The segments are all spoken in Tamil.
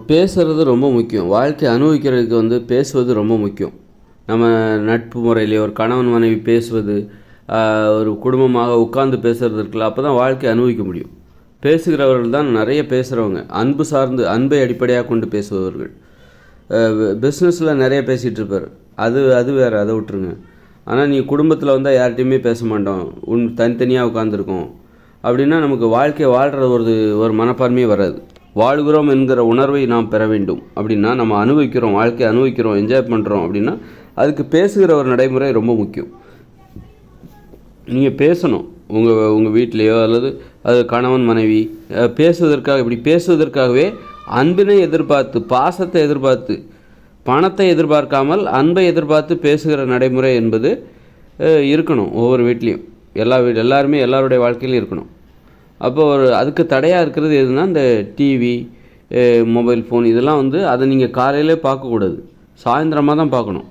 பேசுகிறது ரொம்ப முக்கியம். வாழ்க்கைய அனுபவிக்கிறதுக்கு பேசுவது ரொம்ப முக்கியம். நம்ம நட்பு முறையிலே ஒரு கணவன் மனைவி பேசுவது, ஒரு குடும்பமாக உட்கார்ந்து பேசுறது இருக்குல்ல, அப்போ தான் வாழ்க்கைய அனுபவிக்க முடியும். பேசுகிறவர்கள் தான் நிறைய பேசுகிறவங்க. அன்பு சார்ந்து அன்பை அடிப்படையாக கொண்டு பேசுபவர்கள். பிஸ்னஸில் நிறைய பேசிகிட்டு இருப்பார். அது அது வேறு, அதை விட்டுருங்க. ஆனால் நீ குடும்பத்தில் வந்தால் யார்கிட்டையுமே பேச மாட்டோம், தனித்தனியாக உட்காந்துருக்கோம் அப்படின்னா நமக்கு வாழ்க்கையை வாழ்கிற ஒரு மனப்பான்மையே வராது. வாழ்கிறோம் என்கிற உணர்வை நாம் பெற வேண்டும் அப்படின்னா, நம்ம அனுபவிக்கிறோம், வாழ்க்கையை அனுபவிக்கிறோம், என்ஜாய் பண்ணுறோம் அப்படின்னா அதுக்கு பேசுகிற ஒரு நடைமுறை ரொம்ப முக்கியம். நீங்கள் பேசணும் உங்கள் வீட்லேயோ அல்லது அது கணவன் மனைவி பேசுவதற்காக, இப்படி பேசுவதற்காகவே அன்பினை எதிர்பார்த்து, பாசத்தை எதிர்பார்த்து, பணத்தை எதிர்பார்க்காமல் அன்பை எதிர்பார்த்து பேசுகிற நடைமுறை என்பது இருக்கணும் ஒவ்வொரு வீட்லேயும். எல்லாருமே எல்லாருடைய வாழ்க்கையிலும் இருக்கணும். அப்போ அதுக்கு தடையாக இருக்கிறது எதுனா, இந்த டிவி, மொபைல் ஃபோன் இதெல்லாம் அதை நீங்கள் காலையிலே பார்க்கக்கூடாது, சாயந்தரமாக தான் பார்க்கணும்.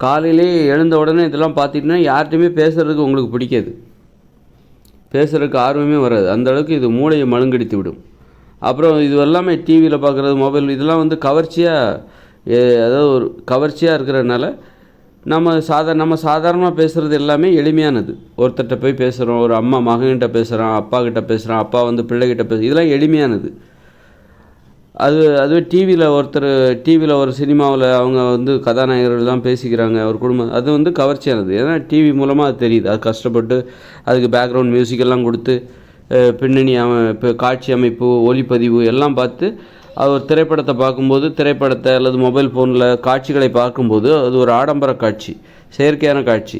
காலையிலே எழுந்த உடனே இதெல்லாம் பார்த்துட்டிங்கன்னா யார்கிட்டையுமே பேசுகிறதுக்கு உங்களுக்கு பிடிக்காது, பேசுகிறதுக்கு ஆர்வமே வராது. அந்தளவுக்கு இது மூளையை மழுங்கடித்து விடும். அப்புறம் இது எல்லாமே டிவியில் பார்க்குறது, மொபைல் இதெல்லாம் கவர்ச்சியாக, அதாவது ஒரு கவர்ச்சியாக இருக்கிறதுனால நம்ம சாதாரணமாக பேசுகிறது எல்லாமே எளிமையானது. ஒருத்தர்கிட்ட போய் பேசுகிறோம், ஒரு அம்மா மகன்கிட்ட பேசுகிறான், அப்பா கிட்ட பேசுகிறான், அப்பா பிள்ளைகிட்ட இதெல்லாம் எளிமையானது. அதுவே டிவியில் ஒரு சினிமாவில் அவங்க கதாநாயகர்கள் தான் பேசிக்கிறாங்க, ஒரு குடும்பம், அது கவர்ச்சியானது. ஏன்னா டிவி மூலமாக அது தெரியுது. அது கஷ்டப்பட்டு அதுக்கு பேக்ரவுண்ட் மியூசிக்கெல்லாம் கொடுத்து, பின்னணி இப்போ காட்சி அமைப்பு, ஒளிப்பதிவு எல்லாம் பார்த்து ஒரு திரைப்படத்தை பார்க்கும்போது, திரைப்படத்தை அல்லது மொபைல் ஃபோனில் காட்சிகளை பார்க்கும்போது அது ஒரு ஆடம்பர காட்சி, செயற்கையான காட்சி,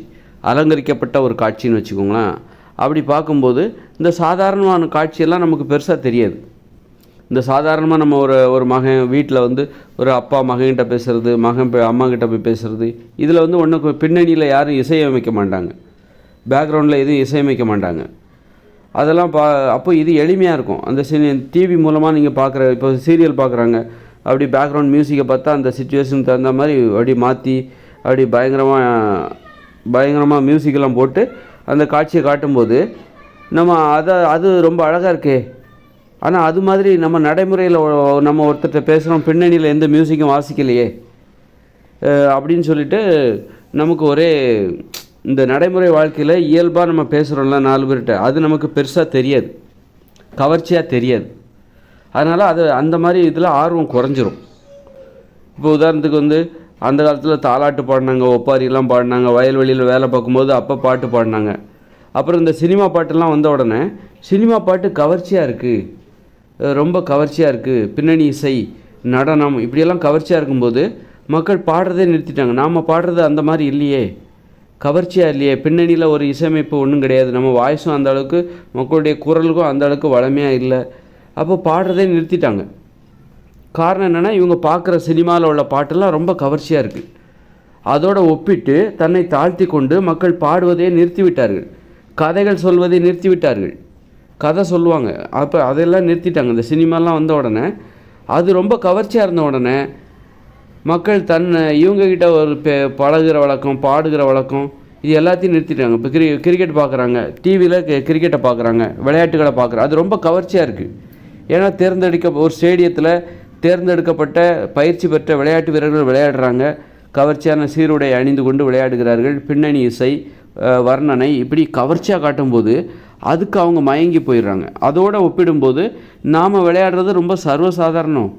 அலங்கரிக்கப்பட்ட ஒரு காட்சின்னு வச்சுக்கோங்களேன். அப்படி பார்க்கும்போது இந்த சாதாரணமான காட்சியெல்லாம் நமக்கு பெருசாக தெரியாது. இந்த சாதாரணமாக நம்ம ஒரு மகன் வீட்டில் ஒரு அப்பா மகன்கிட்ட பேசுகிறது, மகன் அம்மாக்கிட்ட போய் பேசுகிறது, இதில் ஒன்றுக்கு பின்னணியில் யாரும் இசையமைக்க மாட்டாங்க, பேக்ரவுண்டில் எதுவும் இசையமைக்க மாட்டாங்க. அதெல்லாம் அப்போ இது எளிமையாக இருக்கும். அந்த டிவி மூலமாக நீங்கள் பார்க்குற, இப்போ சீரியல் பார்க்குறாங்க, அப்படி பேக்ரவுண்ட் மியூசிக்கை பார்த்தா அந்த சிச்சுவேஷனுக்கு தகுந்த மாதிரி அப்படி மாற்றி அப்படி பயங்கரமாக மியூசிக்கெல்லாம் போட்டு அந்த காட்சியை காட்டும்போது நம்ம அது ரொம்ப அழகாக இருக்கே. ஆனால் அது மாதிரி நம்ம நடைமுறையில் நம்ம ஒருத்தர்கிட்ட பேசுகிறோம், பின்னணியில் எந்த மியூசிக்கும் வாசிக்கலையே அப்படின்னு சொல்லிட்டு நமக்கு இந்த நடைமுறை வாழ்க்கையில் இயல்பாக நம்ம பேசுகிறோம்ல 4 பேர்கிட்ட, அது நமக்கு பெருசாக தெரியாது, கவர்ச்சியாக தெரியாது. அதனால் அந்த மாதிரி இதில் ஆர்வம் குறைஞ்சிரும். இப்போ உதாரணத்துக்கு அந்த காலத்தில் தாலாட்டு பாடினாங்க, ஒப்பாரிலாம் பாடினாங்க, வயல்வெளியில் வேலை பார்க்கும்போது அப்போ பாட்டு பாடினாங்க. அப்புறம் இந்த சினிமா பாட்டெல்லாம் வந்த உடனே சினிமா பாட்டு கவர்ச்சியாக இருக்குது, ரொம்ப கவர்ச்சியாக இருக்குது, பின்னணி இசை, நடனம் இப்படியெல்லாம் கவர்ச்சியாக இருக்கும்போது மக்கள் பாடுறதே நிறுத்திட்டாங்க. நாம் பாடுறது அந்த மாதிரி இல்லையே, கவர்ச்சியாக இல்லையே, பின்னணியில் ஒரு இசையமைப்பு ஒன்றும் கிடையாது, நம்ம வாய்ஸும் அந்த அளவுக்கு, மக்களுடைய குரலுக்கும் அந்த அளவுக்கு வளமையாக இல்லை. அப்போ பாடுறதே நிறுத்திட்டாங்க. காரணம் என்னென்னா, இவங்க பார்க்குற சினிமாவில் உள்ள பாட்டெல்லாம் ரொம்ப கவர்ச்சியாக இருக்குது. அதோடு ஒப்பிட்டு தன்னை தாழ்த்தி கொண்டு மக்கள் பாடுவதே நிறுத்திவிட்டார்கள், கதைகள் சொல்வதை நிறுத்திவிட்டார்கள். கதை சொல்லுவாங்க, அப்போ அதெல்லாம் நிறுத்திட்டாங்க. இந்த சினிமாலாம் வந்த உடனே, அது ரொம்ப கவர்ச்சியாக இருந்த உடனே மக்கள் இவங்கக்கிட்ட ஒரு பழகுற வழக்கம், பாடுகிற வழக்கம், இது எல்லாத்தையும் நிறுத்திட்டாங்க. இப்போ கிரிக்கெட் பார்க்குறாங்க, டிவியில் கிரிக்கெட்டை பார்க்குறாங்க, விளையாட்டுகளை பார்க்குறாங்க, அது ரொம்ப கவர்ச்சியாக இருக்குது. ஏன்னா ஒரு ஸ்டேடியத்தில் தேர்ந்தெடுக்கப்பட்ட பயிற்சி பெற்ற விளையாட்டு வீரர்கள் விளையாடுறாங்க, கவர்ச்சியான சீருடை அணிந்து கொண்டு விளையாடுகிறார்கள், பின்னணி இசை, வர்ணனை இப்படி கவர்ச்சியாக காட்டும்போது அதுக்கு அவங்க மயங்கி போயிடுறாங்க. அதோடு ஒப்பிடும்போது நாம் விளையாடுறது ரொம்ப சர்வசாதாரணம்,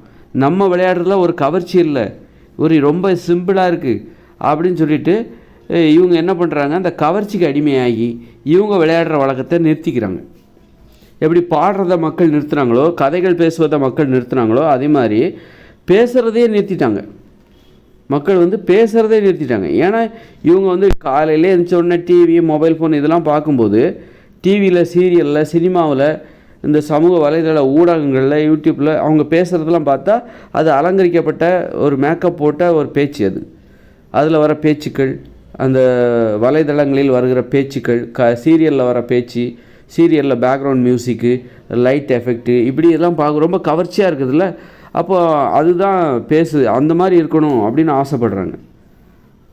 நம்ம விளையாடுறதுல ஒரு கவர்ச்சி இல்லை, ரொம்ப சிம்பிளாக இருக்குது அப்படின்னு சொல்லிட்டு இவங்க என்ன பண்ணுறாங்க, அந்த கவர்ச்சிக்கு அடிமையாகி இவங்க விளையாடுற வழக்கத்தை நிறுத்திக்கிறாங்க. எப்படி பாடுறத மக்கள் நிறுத்துனாங்களோ, கதைகள் பேசுவதை மக்கள் நிறுத்துனாங்களோ, அதே மாதிரி பேசுகிறதையே நிறுத்திட்டாங்க. மக்கள் பேசுகிறதே நிறுத்திட்டாங்க. ஏன்னா இவங்க காலையிலே எழுந்திரிச்ச உடனே டிவி, மொபைல் ஃபோன் இதெல்லாம் பார்க்கும்போது, டிவியில், சீரியலில், சினிமாவில், இந்த சமூக வலைதள ஊடகங்களில், யூடியூப்பில் அவங்க பேசுகிறதெல்லாம் பார்த்தா அது அலங்கரிக்கப்பட்ட ஒரு மேக்கப் போட்ட ஒரு பேச்சு. அதில் வர பேச்சுக்கள், அந்த வலைதளங்களில் வருகிற பேச்சுக்கள், சீரியலில் வர பேச்சு, சீரியலில் பேக்ரவுண்ட் மியூசிக்கு, லைட் எஃபெக்ட்டு, இப்படி எல்லாம் பார்க்க ரொம்ப கவர்ச்சியாக இருக்குதுல்ல. அப்போ அதுதான் அந்த மாதிரி இருக்கணும் அப்படின்னு ஆசைப்படுறாங்க.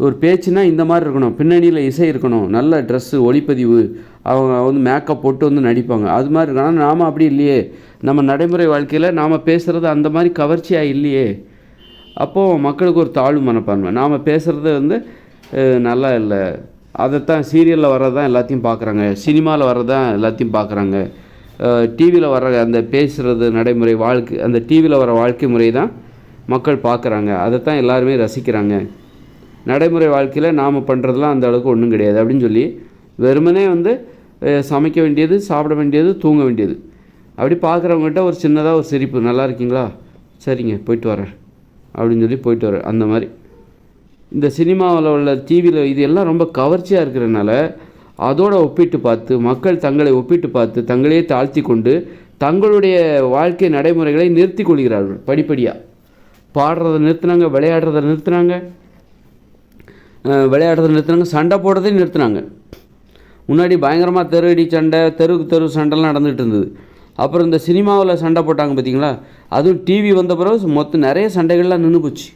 ஒரு பேச்சுன்னா இந்த மாதிரி இருக்கணும், பின்னணியில் இசை இருக்கணும், நல்ல ட்ரெஸ்ஸு, ஒளிப்பதிவு, அவங்க வந்து மேக்கப் போட்டு வந்து நடிப்பாங்க, அது மாதிரி இருக்கணும். ஆனால் நாம் அப்படி இல்லையே. நம்ம நடைமுறை வாழ்க்கையில் நாம் பேசுகிறது அந்த மாதிரி கவர்ச்சியாக இல்லையே. அப்போது மக்களுக்கு ஒரு தாழ்வு மனப்பான்மை. நாம் பேசுகிறது வந்து நல்லா இல்லை. அதைத்தான் சீரியலில் வர்றது தான் எல்லாத்தையும் பார்க்குறாங்க, சினிமாவில் வர்றது தான் எல்லாத்தையும் பார்க்குறாங்க, டிவியில் வர்ற அந்த பேசுகிறது நடைமுறை வாழ்க்கை, அந்த டிவியில் வர வாழ்க்கை முறை தான் மக்கள் பார்க்குறாங்க, அதைத்தான் எல்லாருமே ரசிக்கிறாங்க. நடைமுறை வாழ்க்கையில் நாம் பண்ணுறதுலாம் அந்த அளவுக்கு ஒன்றும் கிடையாது அப்படின்னு சொல்லி வெறுமனே வந்து சமைக்க வேண்டியது, சாப்பிட வேண்டியது, தூங்க வேண்டியது. அப்படி பார்க்குறவங்ககிட்ட ஒரு சின்னதாக ஒரு சிரிப்பு, நல்லா இருக்கீங்களா, சரிங்க போயிட்டு வரேன் அப்படின்னு சொல்லி போயிட்டு வரேன். அந்த மாதிரி இந்த சினிமாவில் உள்ள டிவியில் இது எல்லாம் ரொம்ப கவர்ச்சியாக இருக்கிறதுனால அதோடு ஒப்பிட்டு பார்த்து மக்கள் தங்களை ஒப்பிட்டு பார்த்து தங்களையே தாழ்த்தி கொண்டு தங்களுடைய வாழ்க்கை நடைமுறைகளை நிறுத்தி கொள்கிறார்கள். படிப்படியாக பாடுறதை நிறுத்தினாங்க, விளையாடுறதை நிறுத்தினாங்க, சண்டை போடுறதையும் நிறுத்தினாங்க. முன்னாடி பயங்கரமாக தெருவடி சண்டை, தெரு சண்டைலாம் நடந்துகிட்டு இருந்தது. அப்புறம் இந்த சினிமாவில் சண்டை போட்டாங்க பார்த்தீங்களா, அதுவும் டிவி வந்த பிறகு மொத்தம் நிறைய சண்டைகள்லாம் நின்று போச்சு.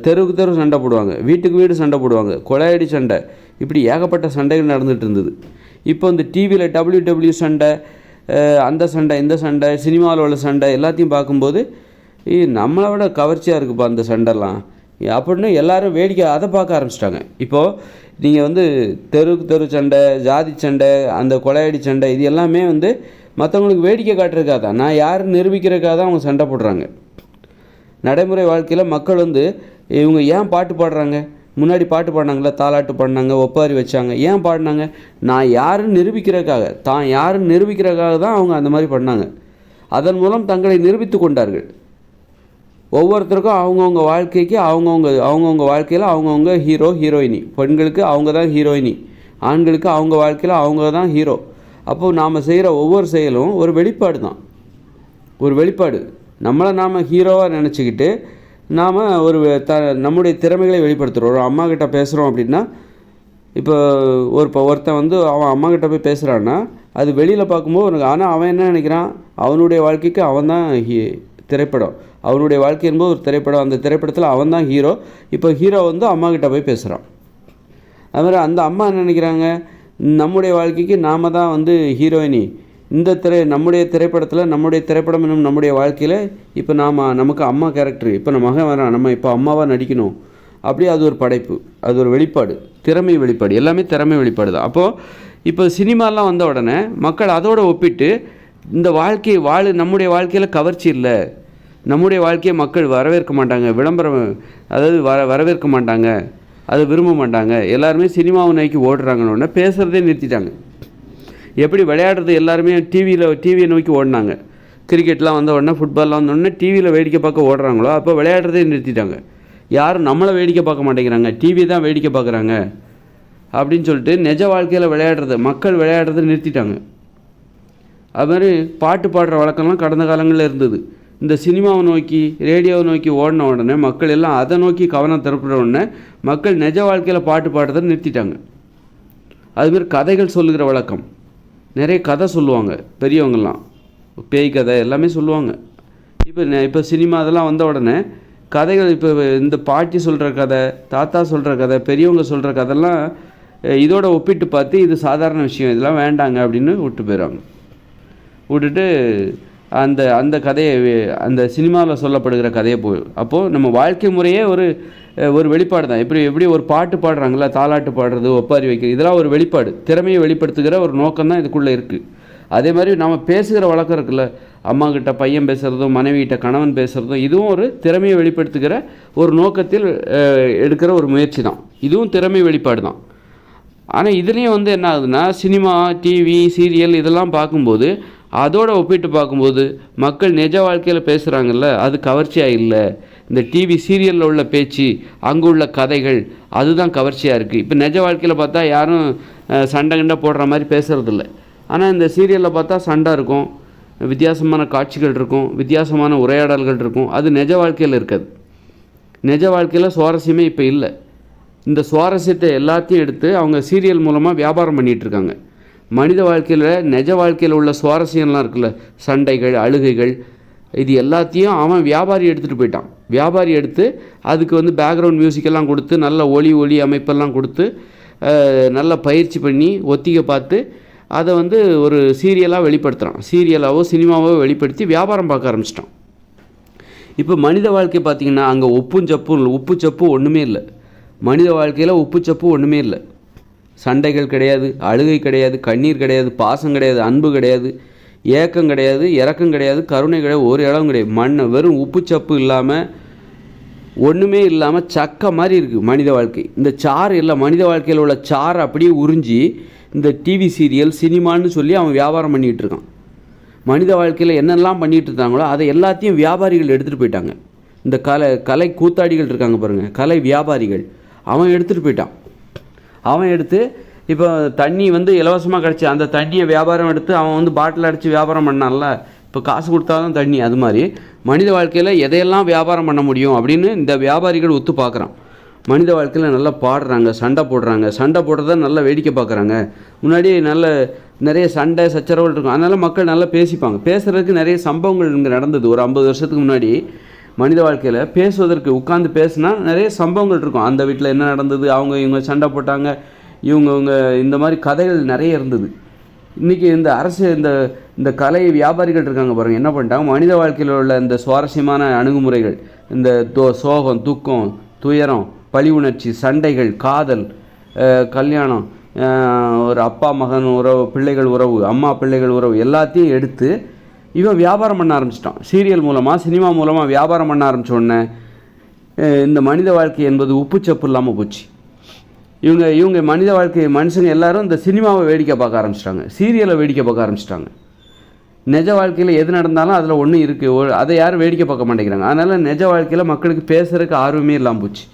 தெருவுக்கு தெரு சண்டை போடுவாங்க, வீட்டுக்கு வீடு சண்டை போடுவாங்க, கொலையடி சண்டை, இப்படி ஏகப்பட்ட சண்டைகள் நடந்துகிட்டு இருந்தது. இப்போ இந்த டிவியில் WW சண்டை, அந்த சண்டை, இந்த சண்டை, சினிமாவில் உள்ள சண்டை எல்லாத்தையும் பார்க்கும்போது நம்மளை விட கவர்ச்சியாக இருக்குப்பா அந்த சண்டைலாம் அப்படின்னு எல்லோரும் வேடிக்கை அதை பார்க்க ஆரம்பிச்சிட்டாங்க. இப்போது நீங்கள் வந்து தெருவுக்கு தெரு சண்டை, ஜாதி சண்டை, அந்த கொலையடி சண்டை, இது எல்லாமே வந்து மற்றவங்களுக்கு வேடிக்கை காட்டுறதுக்காக தான், நான் யாருன்னு நிரூபிக்கிறதுக்காக தான் அவங்க சண்டை போடுறாங்க. நடைமுறை வாழ்க்கையில் மக்கள் வந்து இவங்க ஏன் பாட்டு பாடுறாங்க, முன்னாடி பாட்டு பாடினாங்களா, தாலாட்டு பாடினாங்க, ஒப்பாரி வச்சாங்க, ஏன் பாடினாங்க, நான் யாருன்னு நிரூபிக்கிறதுக்காக, தான் யாருன்னு நிரூபிக்கிறதுக்காக தான் அவங்க அந்த மாதிரி பண்ணாங்க. அதன் மூலம் தங்களை நிரூபித்து கொண்டார்கள். ஒவ்வொருத்தருக்கும் அவங்கவுங்க வாழ்க்கைக்கு அவங்கவுங்க வாழ்க்கையில் அவங்கவுங்க ஹீரோ ஹீரோயினி. பெண்களுக்கு அவங்க தான் ஹீரோயினி, ஆண்களுக்கு அவங்க வாழ்க்கையில் அவங்க தான் ஹீரோ. அப்போது நாம் செய்கிற ஒவ்வொரு செயலும் ஒரு வெளிப்பாடு தான், ஒரு வெளிப்பாடு. நம்மளை நாம் ஹீரோவாக நினச்சிக்கிட்டு நாம் ஒரு நம்முடைய திறமைகளை வெளிப்படுத்துகிறோம். ஒரு அம்மா கிட்ட பேசுகிறோம் அப்படின்னா, இப்போ ஒருத்தன் வந்து அவன் அம்மா கிட்ட போய் பேசுகிறான்னா அது வெளியில் பார்க்கும்போது ஆனால் அவன் என்ன நினைக்கிறான், அவனுடைய வாழ்க்கைக்கு அவன் தான் திரைப்படம், அவனுடைய வாழ்க்கை என்பது ஒரு திரைப்படம், அந்த திரைப்படத்தில் அவன் தான் ஹீரோ. இப்போ ஹீரோ வந்து அம்மா கிட்ட போய் பேசுகிறான். அது மாதிரி அந்த அம்மா என்ன நினைக்கிறாங்க, நம்முடைய வாழ்க்கைக்கு நாம் தான் வந்து ஹீரோயினி, இந்த நம்முடைய திரைப்படத்தில், நம்முடைய திரைப்படம் என்னும் நம்முடைய வாழ்க்கையில் இப்போ நமக்கு அம்மா கேரக்டர், இப்போ நம்ம மகன் வரான், நம்ம இப்போ அம்மாவாக நடிக்கணும். அப்படியே அது ஒரு படைப்பு, அது ஒரு வெளிப்பாடு, திறமை வெளிப்பாடு, எல்லாமே திறமை வெளிப்பாடு தான். அப்போது இப்போ சினிமாலாம் வந்த உடனே மக்கள் அதோடு ஒப்பிட்டு இந்த நம்முடைய வாழ்க்கையில் கவர்ச்சி இல்லை, நம்முடைய வாழ்க்கையை மக்கள் வரவேற்க மாட்டாங்க, விளம்பரம் அதாவது வரவேற்க மாட்டாங்க, அதை விரும்ப மாட்டாங்க, எல்லாருமே சினிமாவை நோக்கி ஓடுறாங்கன்னு பேசுகிறதே நிறுத்திட்டாங்க. எப்படி விளையாடுறது எல்லாருமே டிவியை நோக்கி ஓடினாங்க, கிரிக்கெட்லாம் வந்த உடனே, ஃபுட்பால்லாம் வந்த உடனே டிவியில் வேடிக்கை பார்க்க ஓடுறாங்களோ, அப்போ விளையாடுறதே நிறுத்திட்டாங்க. யாரும் நம்மளை வேடிக்கை பார்க்க மாட்டேங்கிறாங்க, டிவி தான் வேடிக்கை பார்க்குறாங்க அப்படின்னு சொல்லிட்டு நிஜ வாழ்க்கையில் மக்கள் விளையாடுறதை நிறுத்திட்டாங்க. அது மாதிரி பாட்டு பாடுற வழக்கம்லாம் கடந்த காலங்களில் இருந்தது. இந்த சினிமாவை நோக்கி, ரேடியோவை நோக்கி ஓடின உடனே மக்கள் எல்லாம் அதை நோக்கி கவனம் திருப்பின உடனே மக்கள் நிஜ வாழ்க்கையில் பாட்டு பாடுறதை நிறுத்திட்டாங்க. அதுமாரி கதைகள் சொல்லுகிற வழக்கம், நிறைய கதை சொல்லுவாங்க பெரியவங்கள்லாம், பேய் கதை எல்லாமே சொல்லுவாங்க. இப்போ சினிமா அதெல்லாம் வந்த உடனே கதைகள், இப்போ இந்த பாட்டி சொல்கிற கதை, தாத்தா சொல்கிற கதை, பெரியவங்க சொல்கிற கதைலாம் இதோட ஒப்பிட்டு பார்த்து இது சாதாரண விஷயம், இதெல்லாம் வேண்டாங்க அப்படின்னு விட்டுட்டு அந்த கதையை, அந்த சினிமாவில் சொல்லப்படுகிற கதையை அப்போது நம்ம வாழ்க்கை முறையே ஒரு வெளிப்பாடு தான். எப்படி ஒரு பாட்டு பாடுறாங்களா, தாலாட்டு பாடுறது, ஒப்பாரி வைக்கிறது, இதெல்லாம் ஒரு வெளிப்பாடு, திறமையை வெளிப்படுத்துகிற ஒரு நோக்கம் தான் இதுக்குள்ளே இருக்குது. அதே மாதிரி நம்ம பேசுகிற வழக்கம் இருக்குல்ல, அம்மா கிட்ட பையன் பேசுகிறதும், மனைவிகிட்ட கணவன் பேசுகிறதும், இதுவும் ஒரு திறமையை வெளிப்படுத்துகிற ஒரு நோக்கத்தில் எடுக்கிற ஒரு முயற்சி தான், இதுவும் திறமை வெளிப்பாடு தான். ஆனால் இதுலேயும் வந்து என்ன ஆகுதுன்னா, சினிமா, டிவி, சீரியல் இதெல்லாம் பார்க்கும்போது, அதோடு ஒப்பிட்டு பார்க்கும்போது மக்கள் நிஜ வாழ்க்கையில் பேசுகிறாங்கல்ல, அது கவர்ச்சியாக இல்லை. இந்த டிவி சீரியலில் உள்ள பேச்சு, அங்கே உள்ள கதைகள், அதுதான் கவர்ச்சியாக இருக்குது. இப்போ நிஜ வாழ்க்கையில் பார்த்தா யாரும் சண்டை போடுற மாதிரி பேசுகிறதில்ல. ஆனால் இந்த சீரியலில் பார்த்தா சண்டை இருக்கும், வித்தியாசமான காட்சிகள் இருக்கும், வித்தியாசமான உரையாடல்கள் இருக்கும். அது நிஜ வாழ்க்கையில் இருக்காது. நிஜ வாழ்க்கையில் சுவாரஸ்யமே இப்போ இல்லை. இந்த சுவாரஸ்யத்தை எல்லாத்தையும் எடுத்து அவங்க சீரியல் மூலமாக வியாபாரம் பண்ணிகிட்ருக்காங்க. மனித வாழ்க்கையில், நிஜ வாழ்க்கையில் உள்ள சுவாரஸ்யம்லாம் இருக்குல்ல, சண்டைகள், அழுகைகள், இது எல்லாத்தையும் அவன் வியாபாரி எடுத்துகிட்டு போயிட்டான். வியாபாரி எடுத்து அதுக்கு வந்து பேக்ரவுண்ட் மியூசிக்கெல்லாம் கொடுத்து நல்ல ஒளி அமைப்பெல்லாம் கொடுத்து நல்ல பயிற்சி பண்ணி ஒத்திகை பார்த்து அதை வந்து ஒரு சீரியலாக வெளிப்படுத்துகிறான். சீரியலாவோ சினிமாவோ வெளிப்படுத்தி வியாபாரம் பார்க்க ஆரம்பிச்சிட்டான். இப்போ மனித வாழ்க்கை பார்த்திங்கன்னா அங்கே உப்பு சப்பு ஒன்றுமே இல்லை. மனித வாழ்க்கையில் உப்பு சப்பு ஒன்றுமே இல்லை. சண்டைகள் கிடையாது, அழுகை கிடையாது, கண்ணீர் கிடையாது, பாசம் கிடையாது, அன்பு கிடையாது, ஏக்கம் கிடையாது, இரக்கம் கிடையாது, கருணை கிடையாது, ஒரு இடம் கிடையாது. வெறும் உப்பு சப்பு இல்லாமல் ஒன்றுமே இல்லாமல் சக்க மாதிரி இருக்குது மனித வாழ்க்கை. இந்த சாறு இல்லை, மனித வாழ்க்கையில் உள்ள சாறு அப்படியே உறிஞ்சி இந்த டிவி சீரியல் சினிமான்னு சொல்லி அவன் வியாபாரம் பண்ணிகிட்டு இருக்கான். மனித வாழ்க்கையில் என்னெல்லாம் பண்ணிகிட்டு இருந்தாங்களோ அதை எல்லாத்தையும் வியாபாரிகள் எடுத்துகிட்டு போயிட்டாங்க. இந்த கலை கூத்தாடிகள் இருக்காங்க பாருங்கள், கலை வியாபாரிகள், அவன் எடுத்துகிட்டு போயிட்டான். அவன் எடுத்து இப்போ தண்ணி வந்து இலவசமாக கிடச்சி அந்த தண்ணியை வியாபாரம் எடுத்து அவன் வந்து பாட்டில் அடித்து வியாபாரம் பண்ணான்ல, இப்போ காசு கொடுத்தா தான் தண்ணி. அது மாதிரி மனித வாழ்க்கையில் எதையெல்லாம் வியாபாரம் பண்ண முடியும் அப்படின்னு இந்த வியாபாரிகள் ஒத்து பார்க்குறான். மனித வாழ்க்கையில் நல்லா பாடுறாங்க, சண்டை போடுறாங்க, சண்டை போடுறத நல்லா வேடிக்கை பார்க்குறாங்க. முன்னாடி நிறைய சண்டை சச்சரவுகள் இருக்கும், அதனால் மக்கள் நல்லா பேசிப்பாங்க. பேசுகிறதுக்கு நிறைய சம்பவங்கள் இங்கே நடந்தது. ஒரு 50 வருஷத்துக்கு முன்னாடி மனித வாழ்க்கையில் பேசுவதற்கு உட்காந்து பேசுனா நிறைய சம்பவங்கள் இருக்கும். அந்த வீட்டில் என்ன நடந்தது, இவங்க சண்டை போட்டாங்க, இவங்க இந்த மாதிரி கதைகள் நிறைய இருந்தது. இன்றைக்கி இந்த அரசு இந்த கலை வியாபாரிகள் இருக்காங்க பாருங்கள், என்ன பண்ணிட்டாங்க, மனித வாழ்க்கையில் உள்ள இந்த சுவாரஸ்யமான அணுகுமுறைகள், இந்த சோகம், துக்கம், துயரம், பழி உணர்ச்சி, சண்டைகள், காதல், கல்யாணம், ஒரு அப்பா மகன் உறவு, பிள்ளைகள் உறவு, அம்மா பிள்ளைகள் உறவு எல்லாத்தையும் எடுத்து இவன் வியாபாரம் பண்ண ஆரம்பிச்சிட்டான். சீரியல் மூலமாக சினிமா மூலமாக வியாபாரம் பண்ண ஆரம்பித்தோடனே இந்த மனித வாழ்க்கை என்பது உப்புச்சப்பு இல்லாமல் போச்சு. இவங்க மனித வாழ்க்கை மனுஷங்க எல்லாரும் இந்த சினிமாவை வேடிக்கை பார்க்க ஆரம்பிச்சிட்டாங்க, சீரியலை வேடிக்கை பார்க்க ஆரம்பிச்சிட்டாங்க. நிஜ வாழ்க்கையில் எது நடந்தாலும் அதில் ஒன்று இருக்குது, அதை யாரும் வேடிக்கை பார்க்க மாட்டேங்கிறாங்க. அதனால் நிஜ வாழ்க்கையில் மக்களுக்கு பேசுகிறதுக்கு ஆர்வமே இல்லாமல் போச்சு.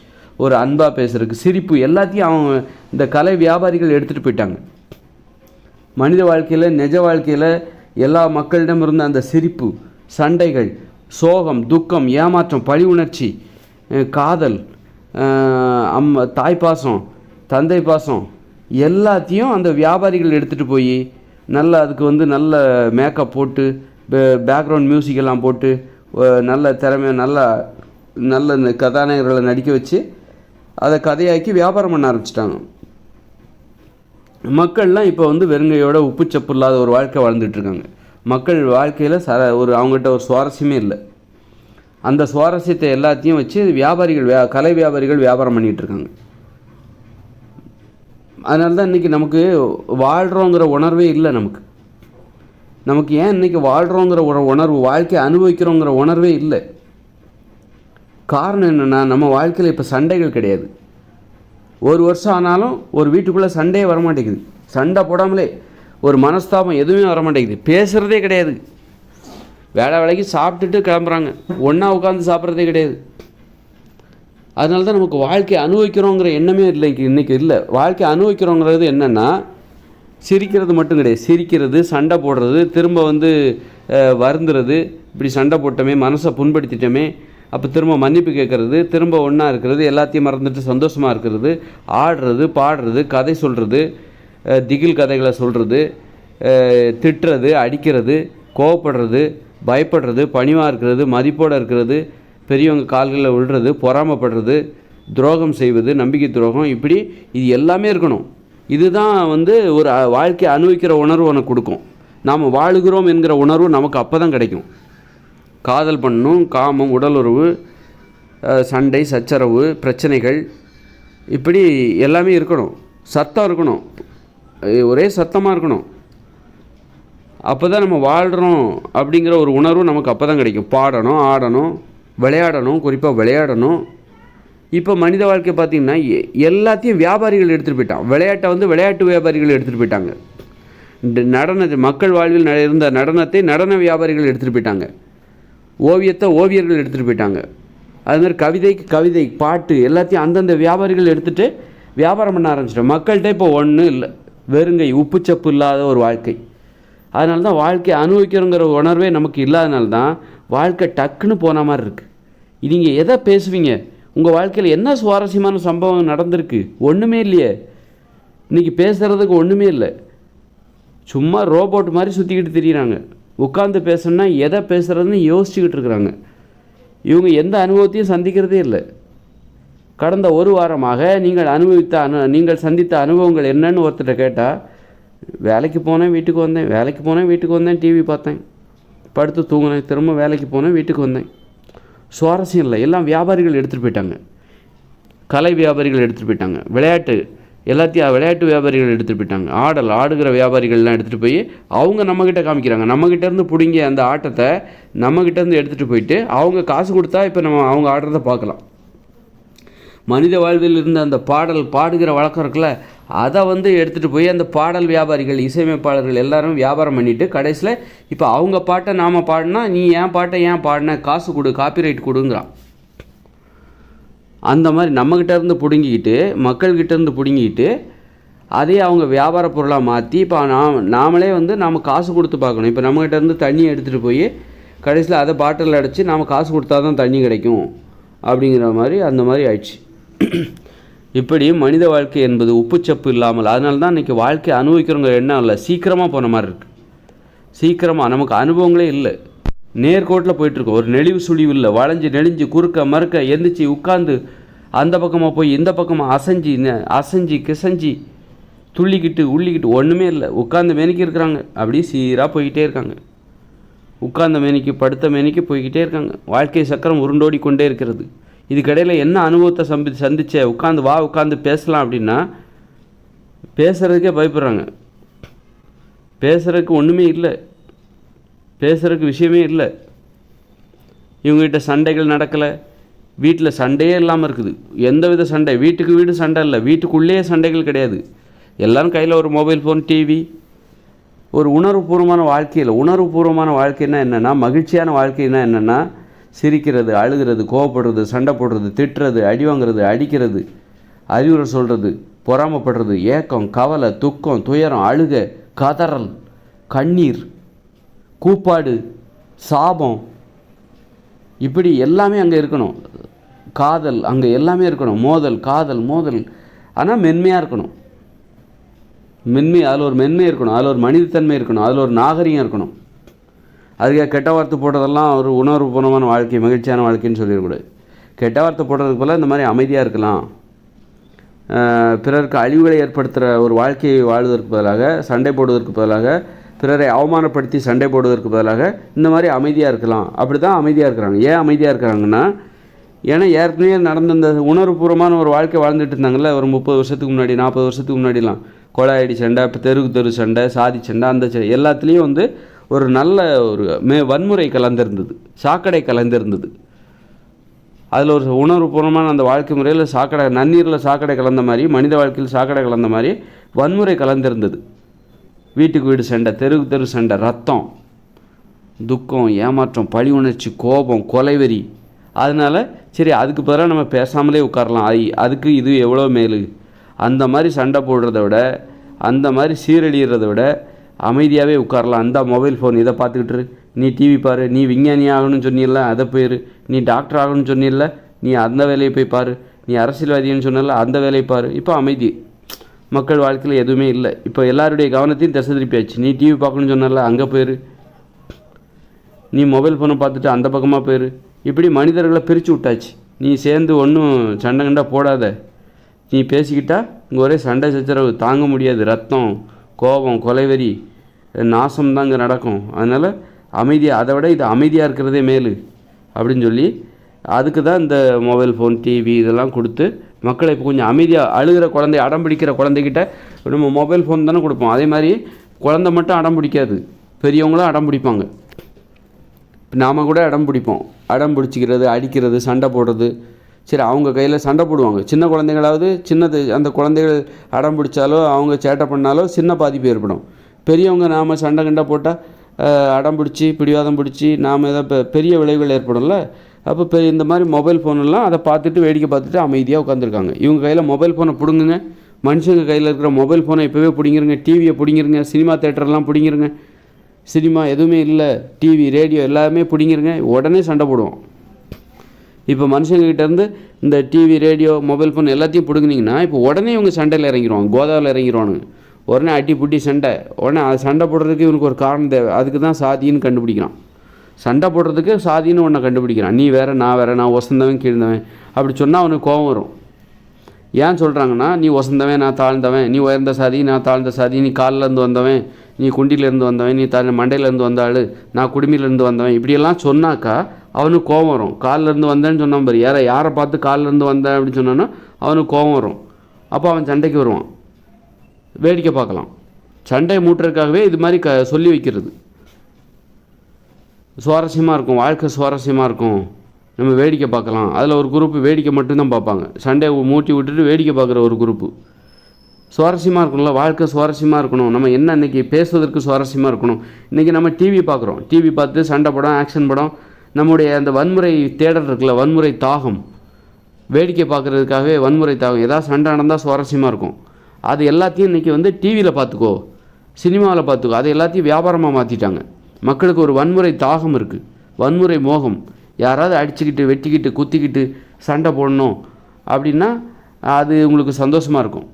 ஒரு அன்பாக பேசுகிறதுக்கு, சிரிப்பு, எல்லாத்தையும் அவங்க இந்த கலை வியாபாரிகள் எடுத்துகிட்டு போயிட்டாங்க. மனித வாழ்க்கையில் நிஜ வாழ்க்கையில் எல்லா மக்களிடம் இருந்த அந்த சிரிப்பு, சண்டைகள், சோகம், துக்கம், ஏமாற்றம், பழி உணர்ச்சி, காதல், தாய்ப்பாசம், தந்தை பாசம் எல்லாத்தையும் அந்த வியாபாரிகள் எடுத்துகிட்டு போய் அதுக்கு வந்து நல்ல மேக்கப் போட்டு பேக்ரவுண்ட் மியூசிக்கெல்லாம் போட்டு நல்ல திறமை நல்ல கதாநாயகர்களை நடிக்க வச்சு அதை கதையாக்கி வியாபாரம் பண்ண ஆரம்பிச்சிட்டாங்க. மக்கள்லாம் இப்போ வந்து வெறுங்கையோட உப்புச்சப்பு இல்லாத ஒரு வாழ்க்கை வாழ்ந்துட்டுருக்காங்க. மக்கள் வாழ்க்கையில் அவங்ககிட்ட ஒரு சுவாரஸ்யமே இல்லை. அந்த சுவாரஸ்யத்தை எல்லாத்தையும் வச்சு கலை வியாபாரிகள் வியாபாரம் பண்ணிகிட்ருக்காங்க. அதனால தான் இன்றைக்கி நமக்கு வாழ்கிறோங்கிற உணர்வே இல்லை. நமக்கு ஏன் இன்றைக்கி வாழ்கிறோங்கிற ஒரு உணர்வு, வாழ்க்கையை அனுபவிக்கிறோங்கிற உணர்வே இல்லை. காரணம் என்னென்னா, நம்ம வாழ்க்கையில் இப்போ சண்டைகள் கிடையாது. ஒரு வருஷம் ஆனாலும் ஒரு வீட்டுக்குள்ளே சண்டையே வரமாட்டேங்குது. சண்டை போடாமலே ஒரு மனஸ்தாபம் எதுவுமே வரமாட்டேங்குது. பேசுகிறதே கிடையாது. வேலைக்கு சாப்பிட்டுட்டு கிளம்புறாங்க, ஒன்றா உட்காந்து சாப்பிட்றதே கிடையாது. அதனால தான் நமக்கு வாழ்க்கையை அனுபவிக்கிறோங்கிற எண்ணமே இல்லை இன்றைக்கி இல்லை. வாழ்க்கையை அனுபவிக்கிறோங்கிறது என்னென்னா, சிரிக்கிறது மட்டும் கிடையாது. சிரிக்கிறது, சண்டை போடுறது, திரும்ப வந்து வருந்துறது, இப்படி சண்டை போட்டோமே, மனசை புண்படுத்திட்டோமே, அப்போ திரும்ப மன்னிப்பு கேட்குறது, திரும்ப ஒன்றா இருக்கிறது, எல்லாத்தையும் மறந்துட்டு சந்தோஷமாக இருக்கிறது, ஆடுறது, பாடுறது, கதை சொல்கிறது, திகில் கதைகளை சொல்கிறது, திட்டுறது, அடிக்கிறது, கோவப்படுறது, பயப்படுறது, பணிவாக இருக்கிறது, மதிப்போடு இருக்கிறது, பெரியவங்க கால்களில் விழுறது, பொறாமப்படுறது, துரோகம் செய்வது, நம்பிக்கை துரோகம், இப்படி இது எல்லாமே இருக்கணும். இதுதான் வந்து ஒரு வாழ்க்கையை அனுபவிக்கிற உணர்வு உனக்கு கொடுக்கும். நாம் வாழுகிறோம் என்கிற உணர்வு நமக்கு அப்போ தான் கிடைக்கும். காதல் பண்ணணும், காமம், உடல் உறவு, சண்டை சச்சரவு, பிரச்சனைகள், இப்படி எல்லாமே இருக்கணும். சத்தம் இருக்கணும், ஒரே சத்தமாக இருக்கணும். அப்போ தான் நம்ம வாழ்கிறோம் அப்படிங்கிற ஒரு உணர்வு நமக்கு அப்போ தான் கிடைக்கும். பாடணும், ஆடணும், விளையாடணும், குறிப்பாக விளையாடணும். இப்போ மனித வாழ்க்கை பார்த்திங்கன்னா எல்லாத்தையும் வியாபாரிகள் எடுத்துகிட்டு போயிட்டான். விளையாட்டை வந்து விளையாட்டு வியாபாரிகள் எடுத்துகிட்டு போயிட்டாங்க. மக்கள் வாழ்வில் இருந்த நடனத்தை நடன வியாபாரிகள் எடுத்துகிட்டு போயிட்டாங்க. ஓவியத்தை ஓவியர்கள் எடுத்துகிட்டு போயிட்டாங்க. அதுமாதிரி கவிதைக்கு கவிதை, பாட்டு எல்லாத்தையும் அந்தந்த வியாபாரிகள் எடுத்துகிட்டு வியாபாரம் பண்ண ஆரம்பிச்சிட்டோம். மக்கள்கிட்ட இப்போ ஒன்றும் இல்லை, வெறுங்கை, உப்புச்சப்பு இல்லாத ஒரு வாழ்க்கை. அதனால தான் வாழ்க்கையை அனுபவிக்கிறோங்கிற உணர்வே நமக்கு இல்லாதனால தான் வாழ்க்கை டக்குன்னு போன மாதிரி இருக்குது. நீங்கள் எதை பேசுவீங்க? உங்கள் வாழ்க்கையில் என்ன சுவாரஸ்யமான சம்பவம் நடந்திருக்கு? ஒன்றுமே இல்லையே. இன்றைக்கி பேசுகிறதுக்கு ஒன்றுமே இல்லை. சும்மா ரோபோட் மாதிரி சுற்றிக்கிட்டு திரியிறாங்க. உட்காந்து பேசணுன்னா எதை பேசுகிறதுன்னு யோசிச்சுக்கிட்டு இருக்கிறாங்க. இவங்க எந்த அனுபவத்தையும் சந்திக்கிறதே இல்லை. கடந்த ஒரு வாரமாக நீங்கள் சந்தித்த அனுபவங்கள் என்னன்னு ஒருத்தர்கிட்ட கேட்டால், வேலைக்கு போனேன் வீட்டுக்கு வந்தேன், வேலைக்கு போனேன் வீட்டுக்கு வந்தேன், டிவி பார்த்தேன், படுத்து தூங்கினேன், திரும்ப வேலைக்கு போனேன் வீட்டுக்கு வந்தேன். சுவாரஸ்யம் இல்லை. எல்லாம் வியாபாரிகள் எடுத்துகிட்டு போயிட்டாங்க. கலை வியாபாரிகள் எடுத்துகிட்டு போயிட்டாங்க. விளையாட்டு வியாபாரிகள் எடுத்துகிட்டு போயிட்டாங்க. ஆடுகிற வியாபாரிகள்லாம் எடுத்துகிட்டு போய் அவங்க நம்மக்கிட்ட காமிக்கிறாங்க. நம்மக்கிட்டேருந்து பிடுங்கி அந்த ஆட்டத்தை நம்மக்கிட்டேருந்து எடுத்துகிட்டு போயிட்டு அவங்க காசு கொடுத்தா இப்போ நம்ம அவங்க ஆடுறதை பார்க்கலாம். மனித வாழ்வில் இருந்த அந்த பாடுகிற வழக்கம் இருக்குல்ல, அதை எடுத்துகிட்டு போய் அந்த பாடல் வியாபாரிகள், இசையமைப்பாளர்கள் எல்லாரும் வியாபாரம் பண்ணிவிட்டு கடைசியில் இப்போ அவங்க பாட்டை நாம் பாடினா நீ ஏன் பாட்டை ஏன் பாடின, காசு கொடு, காப்பிரைட் கொடுங்கிறான். அந்த மாதிரி நம்மக்கிட்டேருந்து பிடுங்கிக்கிட்டு மக்கள்கிட்டேருந்து பிடுங்கிக்கிட்டு அதையே அவங்க வியாபார பொருளாக மாற்றி இப்போ நாமளே நாம் காசு கொடுத்து பார்க்கணும். இப்போ நம்மக்கிட்டேருந்து தண்ணியை எடுத்துகிட்டு போய் கடைசியில் அதை பாட்டிலில் அடைச்சி நாம் காசு கொடுத்தா தான் தண்ணி கிடைக்கும் அப்படிங்கிற மாதிரி அந்த மாதிரி ஆயிடுச்சு. இப்படி மனித வாழ்க்கை என்பது உப்புச்சப்பு இல்லாமல், அதனால தான் இன்றைக்கி வாழ்க்கை அனுபவிக்கிறவங்க என்ன இல்லை, சீக்கிரமாக போன மாதிரி இருக்குது. சீக்கிரமாக நமக்கு அனுபவங்களே இல்லை, நேர்கோட்டில் போயிட்டுருக்கோம். ஒரு நெளிவு சுழிவு இல்லை, வளைஞ்சு நெளிஞ்சு குறுக்க மறுக்க எந்திரிச்சு உட்காந்து அந்த பக்கமாக போய் இந்த பக்கமாக அசைஞ்சி கிசஞ்சி துள்ளிக்கிட்டு உள்ளிக்கிட்டு ஒன்றுமே இல்லை. உட்காந்து மேனிக்கு இருக்கிறாங்க, அப்படியே சீராக போய்கிட்டே இருக்காங்க. உட்கார்ந்த மேனிக்கு படுத்த மேனிக்கு போய்கிட்டே இருக்காங்க. வாழ்க்கை சக்கரம் உருண்டோடி கொண்டே இருக்கிறது. இதுக்கடையில் என்ன அனுபவத்தை சந்திச்ச உட்காந்து பேசலாம் அப்படின்னா பேசுகிறதுக்கே பயப்படுறாங்க. பேசுகிறதுக்கு ஒன்றுமே இல்லை, பேசுகிறதுக்கு விஷயமே இல்லை. இவங்ககிட்ட சண்டைகள் நடக்கலை, வீட்டில் சண்டையே இல்லாமல் இருக்குது. எந்த வித சண்டை, வீட்டுக்கு வீடு சண்டை இல்லை, வீட்டுக்குள்ளேயே சண்டைகள் கிடையாது. எல்லோரும் கையில் ஒரு மொபைல் ஃபோன், டிவி. ஒரு உணர்வுபூர்வமான வாழ்க்கைன்னா என்னென்னா, மகிழ்ச்சியான வாழ்க்கைன்னா என்னென்னா, சிரிக்கிறது, அழுகிறது, கோவப்படுறது, சண்டை போடுறது, திட்டுறது, அடி வாங்கிறது, அடிக்கிறது, அறிவுரை சொல்கிறது, பொறாமப்படுறது, ஏக்கம், கவலை, துக்கம், துயரம், அழுக, கதறல், கண்ணீர், கூப்பாடு, சாபம், இப்படி எல்லாமே அங்கே இருக்கணும். காதல் அங்கே எல்லாமே இருக்கணும். மோதல், ஆனால் மென்மையாக இருக்கணும். அதில் ஒரு மென்மை இருக்கணும், அதில் ஒரு மனிதத்தன்மை இருக்கணும், அதில் ஒரு நாகரிகம் இருக்கணும். அதுக்காக கெட்ட வார்த்தை போடுறதெல்லாம் ஒரு உணர்வுபூர்வமான வாழ்க்கை, மகிழ்ச்சியான வாழ்க்கைன்னு சொல்லிடக்கூடாது. கெட்ட வார்த்தை போடுறதுக்கு போல் இந்த மாதிரி அமைதியாக இருக்கலாம். பிறருக்கு அழிவுகளை ஏற்படுத்துகிற ஒரு வாழ்க்கையை வாழ்வதற்கு பதிலாக, சண்டை போடுவதற்கு பதிலாக, பிறரை அவமானப்படுத்தி சண்டை போடுவதற்கு பதிலாக இந்த மாதிரி அமைதியாக இருக்கலாம். அப்படி தான் அமைதியாக இருக்கிறாங்க. ஏன் அமைதியாக இருக்கிறாங்கன்னா, ஏன்னா ஏற்கனவே நடந்த இந்த உணர்வுபூர்வமான ஒரு வாழ்க்கை வாழ்ந்துட்டு இருந்தாங்கல்ல, ஒரு 30 வருஷத்துக்கு முன்னாடி, 40 வருஷத்துக்கு முன்னாடிலாம் கொலையடி சண்டை, இப்போ தெரு சண்டை, சாதி சண்டை, அந்த எல்லாத்துலேயும் ஒரு நல்ல ஒரு வன்முறை கலந்திருந்தது, சாக்கடை கலந்திருந்தது. அதில் ஒரு உணர்வுபூர்வமான அந்த வாழ்க்கை முறையில் நன்னீரில் சாக்கடை கலந்த மாதிரி, மனித வாழ்க்கையில் சாக்கடை கலந்த மாதிரி வன்முறை கலந்திருந்தது. வீட்டுக்கு வீடு சண்டை, தெரு சண்டை, ரத்தம், துக்கம், ஏமாற்றம், பழி உணர்ச்சி, கோபம், கொலைவெறி. அதனால் சரி, அதுக்கு பதிலாக நம்ம பேசாமலே உட்காரலாம், அதுக்கு இது எவ்வளோ மேலு. அந்த மாதிரி சண்டை போடுறத விட, அந்த மாதிரி சீரழிகிறத விட அமைதியாகவே உட்காரலாம். அந்த மொபைல் ஃபோன் இதை பார்த்துக்கிட்டு, நீ டிவி பாரு, நீ விஞ்ஞானி ஆகணும்னு சொன்னியில்ல அதை போயிரு, நீ டாக்டர் ஆகணும்னு சொன்னியில்ல நீ அந்த வேலையை போய் பாரு, நீ அரசியல்வாதின்னு சொன்னல அந்த வேலையை பாரு. இப்போ அமைதி. மக்கள் வாழ்க்கையில் எதுவுமே இல்லை. இப்போ எல்லாருடைய கவனத்தையும் திசை திருப்பியாச்சு. நீ டிவி பார்க்கணும்னு சொன்னல அங்கே போயிரு, நீ மொபைல் ஃபோனை பார்த்துட்டு அந்த பக்கமாக போயிரு. இப்படி மனிதர்களை பிரித்து விட்டாச்சு. நீ சேர்ந்து ஒன்றும் சண்டை கண்டா போடாத, நீ பேசிக்கிட்டா இங்கே ஒரே சண்டை சச்சரவு தாங்க முடியாது, ரத்தம், கோபம், கொலைவெறி, நாசம்தான் இங்கே நடக்கும். அதனால் அமைதியாக, அதை விட இது அமைதியாக இருக்கிறதே மேலு அப்படின்னு சொல்லி அதுக்கு தான் இந்த மொபைல் ஃபோன், டிவி இதெல்லாம் கொடுத்து மக்களை இப்போ கொஞ்சம் அமைதியாக, அழுகிற குழந்தை, அடம் பிடிக்கிற குழந்தைகிட்ட நம்ம மொபைல் ஃபோன் தானே கொடுப்போம். அதே மாதிரி குழந்தை மட்டும் அடம் பிடிக்காது, பெரியவங்களும் அடம் பிடிப்பாங்க. நாம் கூட அடம் பிடிப்போம். அடம் பிடிச்சிக்கிறது, அடிக்கிறது, சண்டை போடுறது. சரி, அவங்க கையில் சண்டை போடுவாங்க. சின்ன குழந்தைகளாவது அந்த குழந்தைகள் அடம் பிடிச்சாலோ அவங்க சேட்டை பண்ணாலோ சின்ன பாதிப்பு ஏற்படும். பெரியவங்க நாம் சண்டை கண்டா போட்டால் அடம் பிடிச்சி பிடிவாதம் பிடிச்சி நாம் ஏதாவது பெரிய விளைவுகள் ஏற்படும்ல. அப்போ இந்த மாதிரி மொபைல் ஃபோனெல்லாம் அதை பார்த்துட்டு வேடிக்கை பார்த்துட்டு அமைதியாக உட்காந்துருக்காங்க. இவங்க கையில் மொபைல் ஃபோனை பிடுங்குங்க, மனுஷங்க கையில் இருக்கிற மொபைல் ஃபோனை இப்போவே பிடிங்கிருங்க, டிவியை பிடிங்கிருங்க, சினிமா தேட்டர்லாம் பிடிங்கிருங்க. சினிமா எதுவுமே இல்லை, டிவி, ரேடியோ எல்லாமே பிடிங்கிருங்க, உடனே சண்டை போடுவோம். இப்போ மனுஷங்ககிட்டேருந்து இந்த டிவி, ரேடியோ, மொபைல் ஃபோன் எல்லாத்தையும் பிடுங்கினீங்கன்னா இப்போ உடனே இவங்க சண்டையில் இறங்கிடுவாங்க, கோதாவில் இறங்கிடுவானுங்க. உடனே அடி புட்டி சண்டை. உடனே அது சண்டை போடுறதுக்கு இவனுக்கு ஒரு காரணம் தேவை. அதுக்கு தான் சாதின்னு கண்டுபிடிக்கிறான். சண்டை போடுறதுக்கு சாதின்னு ஒன்றை கண்டுபிடிக்கிறான். நீ வேறு நான் வேறு, நான் ஒசந்தவன் கீழ்ந்தவன் அப்படி சொன்னால் அவனுக்கு கோபம் வரும். ஏன் சொல்கிறாங்கன்னா, நீ ஒசந்தவன் நான் தாழ்ந்தவன், நீ உயர்ந்த சாதி நான் தாழ்ந்த சாதி, நீ காலிலேருந்து வந்தவன், நீ குண்டிலேருந்து வந்தவன், நீ மண்டையிலேருந்து வந்தாள், நான் குடுமியிலேருந்து வந்தவன், இப்படியெல்லாம் சொன்னாக்கா அவனுக்கு கோபம் வரும். காலிலேருந்து வந்தேன்னு சொன்னான் பாரு, யாரை பார்த்து காலிலேருந்து வந்தேன் அப்படின்னு சொன்னான்னா அவனுக்கு கோபம் வரும். அப்போ அவன் சண்டைக்கு வருவான். வேடிக்கை பார்க்கலாம். சண்டையை மூட்டுறதுக்காகவே இது மாதிரி சொல்லி வைக்கிறது சுவாரஸ்யமாக இருக்கும். வாழ்க்கை சுவாரஸ்யமாக இருக்கும், நம்ம வேடிக்கை பார்க்கலாம். அதில் ஒரு குரூப்பு வேடிக்கை மட்டும்தான் பார்ப்பாங்க. சண்டையை மூட்டி விட்டுட்டு வேடிக்கை பார்க்குற ஒரு குரூப்பு. சுவாரஸ்யமாக இருக்கணும்ல, வாழ்க்கை சுவாரஸ்யமாக இருக்கணும். நம்ம என்ன இன்றைக்கி பேசுவதற்கு சுவாரஸ்யமாக இருக்கணும். இன்றைக்கி நம்ம டிவி பார்க்குறோம். டிவி பார்த்து சண்டை படம், ஆக்ஷன் படம், நம்முடைய அந்த வன்முறை தேடல் இருக்குல்ல, வன்முறை தாகம், வேடிக்கை பார்க்குறதுக்காகவே வன்முறை தாகம். ஏதாவது சண்டை நடந்தால் சுவாரஸ்யமாக இருக்கும். அது எல்லாத்தையும் இன்றைக்கி டிவியில் பார்த்துக்கோ, சினிமாவில் பார்த்துக்கோ, அது எல்லாத்தையும் வியாபாரமாக மாற்றிட்டாங்க. மக்களுக்கு ஒரு வன்முறை தாகம் இருக்குது, வன்முறை மோகம். யாராவது அடிச்சுக்கிட்டு வெட்டிக்கிட்டு குத்திக்கிட்டு சண்டை போடணும் அப்படின்னா அது உங்களுக்கு சந்தோஷமாக இருக்கும்.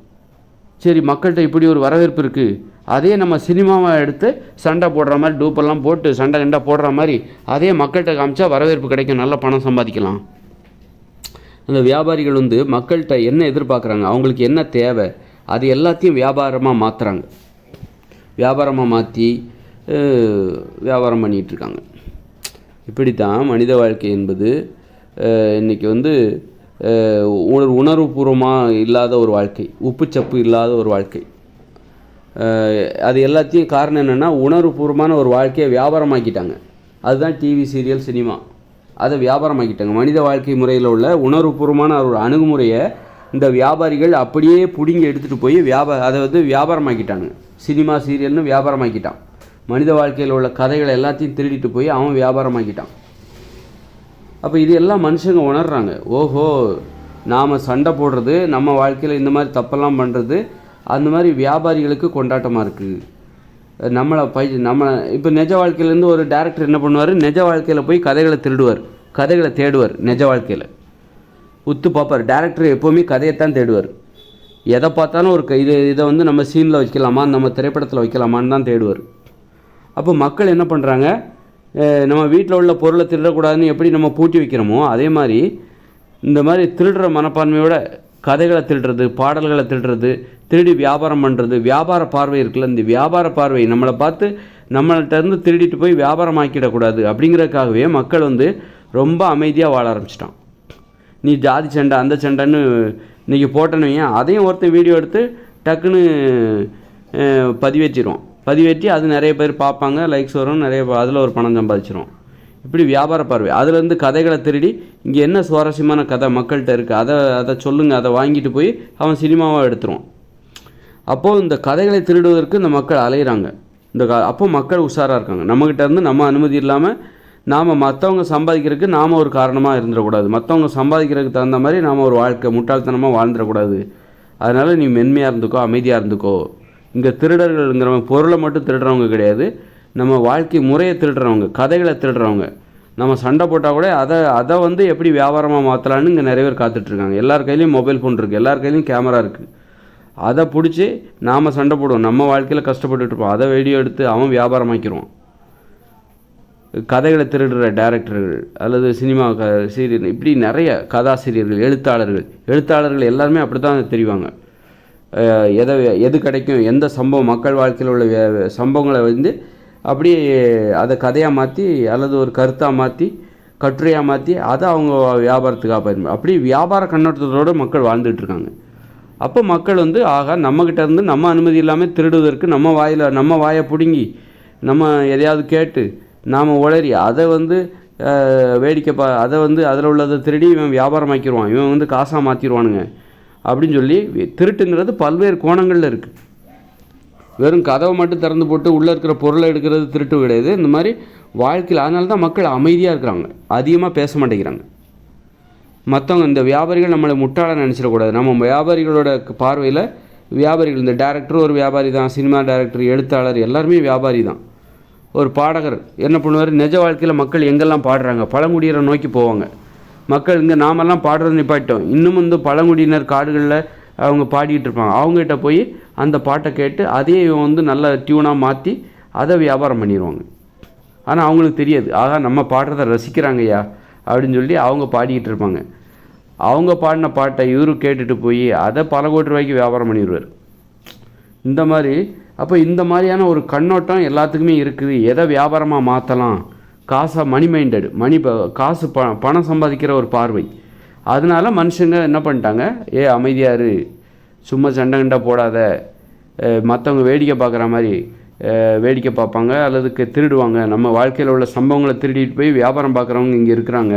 சரி, மக்கள்கிட்ட இப்படி ஒரு வரவேற்பு இருக்குது, அதே நம்ம சினிமாவை எடுத்து சண்டை போடுற மாதிரி டூப்பெல்லாம் போட்டு சண்டை கண்டா போடுற மாதிரி அதே மக்கள்கிட்ட காமிச்சா வரவேற்பு கிடைக்கும், நல்ல பணம் சம்பாதிக்கலாம். அந்த வியாபாரிகள் மக்கள்கிட்ட என்ன எதிர்பார்க்குறாங்க, அவங்களுக்கு என்ன தேவை, அது எல்லாத்தையும் வியாபாரமாக மாற்றுறாங்க. வியாபாரமாக மாற்றி வியாபாரம் பண்ணிகிட்ருக்காங்க. இப்படி தான் மனித வாழ்க்கை என்பது இன்றைக்கி உணர்வுபூர்வமாக இல்லாத ஒரு வாழ்க்கை, உப்புச்சப்பு இல்லாத ஒரு வாழ்க்கை. அது எல்லாத்தையும் காரணம் என்னென்னா, உணர்வுபூர்வமான ஒரு வாழ்க்கையை வியாபாரமாக்கிட்டாங்க. அதுதான் டிவி, சீரியல், சினிமா, அதை வியாபாரமாக்கிட்டாங்க. மனித வாழ்க்கை முறையில் உள்ள உணர்வுபூர்வமான ஒரு அணுகுமுறையை இந்த வியாபாரிகள் அப்படியே பிடுங்கி எடுத்துகிட்டு போய் அதை வியாபாரமாக்கிட்டாங்க. சினிமா, சீரியல்னு வியாபாரமாக்கிட்டான். மனித வாழ்க்கையில் உள்ள கதைகளை எல்லாத்தையும் திருடிட்டு போய் அவன் வியாபாரமாக்கிட்டான். அப்போ இது எல்லாம் மனுஷங்க உணர்றாங்க. ஓஹோ, நாம் சண்டை போடுறது, நம்ம வாழ்க்கையில் இந்த மாதிரி தப்பெல்லாம் பண்ணுறது அந்த மாதிரி வியாபாரிகளுக்கு கொண்டாட்டமாக இருக்குது. நம்ம இப்போ நிஜ வாழ்க்கையிலேருந்து ஒரு டேரக்டர் என்ன பண்ணுவார், நிஜ வாழ்க்கையில் போய் கதைகளை திருடுவார், கதைகளை தேடுவார். நிஜ வாழ்க்கையில் உத்து பார்ப்பார். டேரக்டர் எப்போவுமே கதையைத்தான் தேடுவார். எதை பார்த்தாலும் ஒரு இதை நம்ம சீனில் வைக்கலாமா, நம்ம திரைப்படத்தில் வைக்கலாமான்னு தான் தேடுவார். அப்போ மக்கள் என்ன பண்ணுறாங்க, நம்ம வீட்டில் உள்ள பொருளை திருடக்கூடாதுன்னு எப்படி நம்ம பூட்டி வைக்கிறோமோ அதே மாதிரி இந்த மாதிரி திருடுற மனப்பான்மையோட கதைகளை திருடுறது, பாடல்களை திருடுறது, திருடி வியாபாரம் பண்ணுறது, வியாபார பார்வை இருக்குல்ல, இந்த வியாபார பார்வை நம்மளை பார்த்து நம்மள்கிட்டருந்து திருடிட்டு போய் வியாபாரம் ஆக்கிடக்கூடாது அப்படிங்கிறதுக்காகவே மக்கள் ரொம்ப அமைதியாக வாழ ஆரம்பிச்சிட்டான். நீ ஜாதி சண்டை அந்த சண்டைன்னு இன்றைக்கி போட்டேன்னு அதையும் ஒருத்தர் வீடியோ எடுத்து டக்குன்னு பதிவேற்றிடுவோம். பதிவேற்றி அது நிறைய பேர் பார்ப்பாங்க, லைக்ஸ் வரும், நிறைய அதில் ஒரு பணம் சம்பாதிச்சிரும். இப்படி வியாபார பார்வை. அதுலேருந்து கதைகளை திருடி இங்கே என்ன சுவாரஸ்யமான கதை மக்கள்கிட்ட இருக்குது அதை சொல்லுங்கள், அதை வாங்கிட்டு போய் அவன் சினிமாவாக எடுத்துருவான். அப்போது இந்த கதைகளை திருடுவதற்கு இந்த மக்கள் அலையிறாங்க. அப்போ மக்கள் உஷாராக இருக்காங்க. நம்மக்கிட்ட இருந்து நம்ம அனுமதி இல்லாமல் நாம் மற்றவங்க சம்பாதிக்கிறதுக்கு நாம் ஒரு காரணமாக இருந்துடக்கூடாது. மற்றவங்க சம்பாதிக்கிறதுக்கு தகுந்த மாதிரி நாம் ஒரு வாழ்க்கை முட்டாள்தனமாக வாழ்ந்துடக்கூடாது. அதனால் நீ மென்மையாக இருந்துக்கோ, அமைதியாக இருந்துக்கோ. இங்கே திருடர்கள்ங்கிறவங்க பொருளை மட்டும் திருடுறவங்க கிடையாது, நம்ம வாழ்க்கை முறையை திருடுறவங்க, கதைகளை திருடுறவங்க. நம்ம சண்டை போட்டால் கூட அதை எப்படி வியாபாரமாக மாற்றலான்னு இங்கே நிறைய பேர் காத்துட்ருக்காங்க. எல்லார் கையிலையும் மொபைல் ஃபோன் இருக்குது, எல்லார் கையிலையும் கேமரா இருக்குது. அதை பிடிச்சி நாம் சண்டை போடுவோம், நம்ம வாழ்க்கையில் கஷ்டப்பட்டுருப்போம், அதை வீடியோ எடுத்து அவன் வியாபாரமாக்கிடுவான். கதைகளை திருடுற டைரக்டர்கள் அல்லது சினிமா சீரியல், இப்படி நிறைய கதாசிரியர்கள், எழுத்தாளர்கள் எல்லாருமே அப்படி தான் தெரிவாங்க. எது கிடைக்கும், எந்த சம்பவம் மக்கள் வாழ்க்கையில் உள்ள சம்பவங்களை அப்படியே அதை கதையாக மாற்றி அல்லது ஒரு கருத்தாக மாற்றி கட்டுரையாக மாற்றி அதை அவங்க வியாபாரத்துக்காக பயன்படும். அப்படி வியாபார கண்ணோட்டத்தோடு மக்கள் வாழ்ந்துட்டுருக்காங்க. அப்போ மக்கள் ஆகா நம்மக்கிட்ட இருந்து நம்ம அனுமதி இல்லாமல் திருடுவதற்கு நம்ம வாயை பிடுங்கி நம்ம எதையாவது கேட்டு நாம் உளறி அதை வேடிக்கை அதை அதில் உள்ளதை திருடி இவன் வியாபாரமாக்கிடுவான், இவன் காசாக மாற்றிடுவானுங்க அப்படின்னு சொல்லி திருட்டுங்கிறது பல்வேறு கோணங்களில் இருக்குது. வெறும் கதவை மட்டும் திறந்து போட்டு உள்ளே இருக்கிற பொருளை எடுக்கிறது திருட்டு கிடையாது. இந்த மாதிரி வாழ்க்கையில் அதனால தான் மக்கள் அமைதியாக இருக்கிறாங்க, அதிகமாக பேச மாட்டேங்கிறாங்க. மற்றவங்க இந்த வியாபாரிகள் நம்மளை முட்டாள நினச்சிடக்கூடாது. நம்ம வியாபாரிகளோட பார்வையில் வியாபாரிகள், இந்த டேரக்டர் ஒரு வியாபாரி தான், சினிமா டேரக்டர், எழுத்தாளர் எல்லாருமே வியாபாரி தான். ஒரு பாடகர் என்ன பண்ணுவார், நிஜ வாழ்க்கையில் மக்கள் எங்கெல்லாம் பாடுறாங்க, பழங்குடியினரை நோக்கி போவாங்க. மக்கள் இங்கே நாமெல்லாம் பாடுறது நிப்பாட்டோம், இன்னும் பழங்குடியினர் காடுகளில் அவங்க பாடிக்கிட்டு இருப்பாங்க. அவங்ககிட்ட போய் அந்த பாட்டை கேட்டு அதே வந்து நல்ல டியூனாக மாற்றி அதை வியாபாரம் பண்ணிடுவாங்க. ஆனால் அவங்களுக்கு தெரியாது, ஆகா நம்ம பாடுறதை ரசிக்கிறாங்கய்யா அப்படின்னு சொல்லி அவங்க பாடிக்கிட்டு இருப்பாங்க. அவங்க பாடின பாட்டை இவரு கேட்டுட்டு போய் அதை பல கோடி ரூபாய்க்கு வியாபாரம் பண்ணிடுவார். இந்த மாதிரி அப்போ இந்த மாதிரியான ஒரு கண்ணோட்டம் எல்லாத்துக்குமே இருக்குது. எதை வியாபாரமாக மாற்றலாம், காசாக மணி மைண்டட், காசு பணம் சம்பாதிக்கிற ஒரு பார்வை. அதனால மனுஷங்க என்ன பண்ணிட்டாங்க, அமைதியாரு, சும்மா சண்டை கண்டா போடாத, மற்றவங்க வேடிக்கை பார்க்குற மாதிரி வேடிக்கை பார்ப்பாங்க அல்லது திருடுவாங்க, நம்ம வாழ்க்கையில் உள்ள சம்பவங்களை திருடிட்டு போய் வியாபாரம் பார்க்குறவங்க இங்கே இருக்கிறாங்க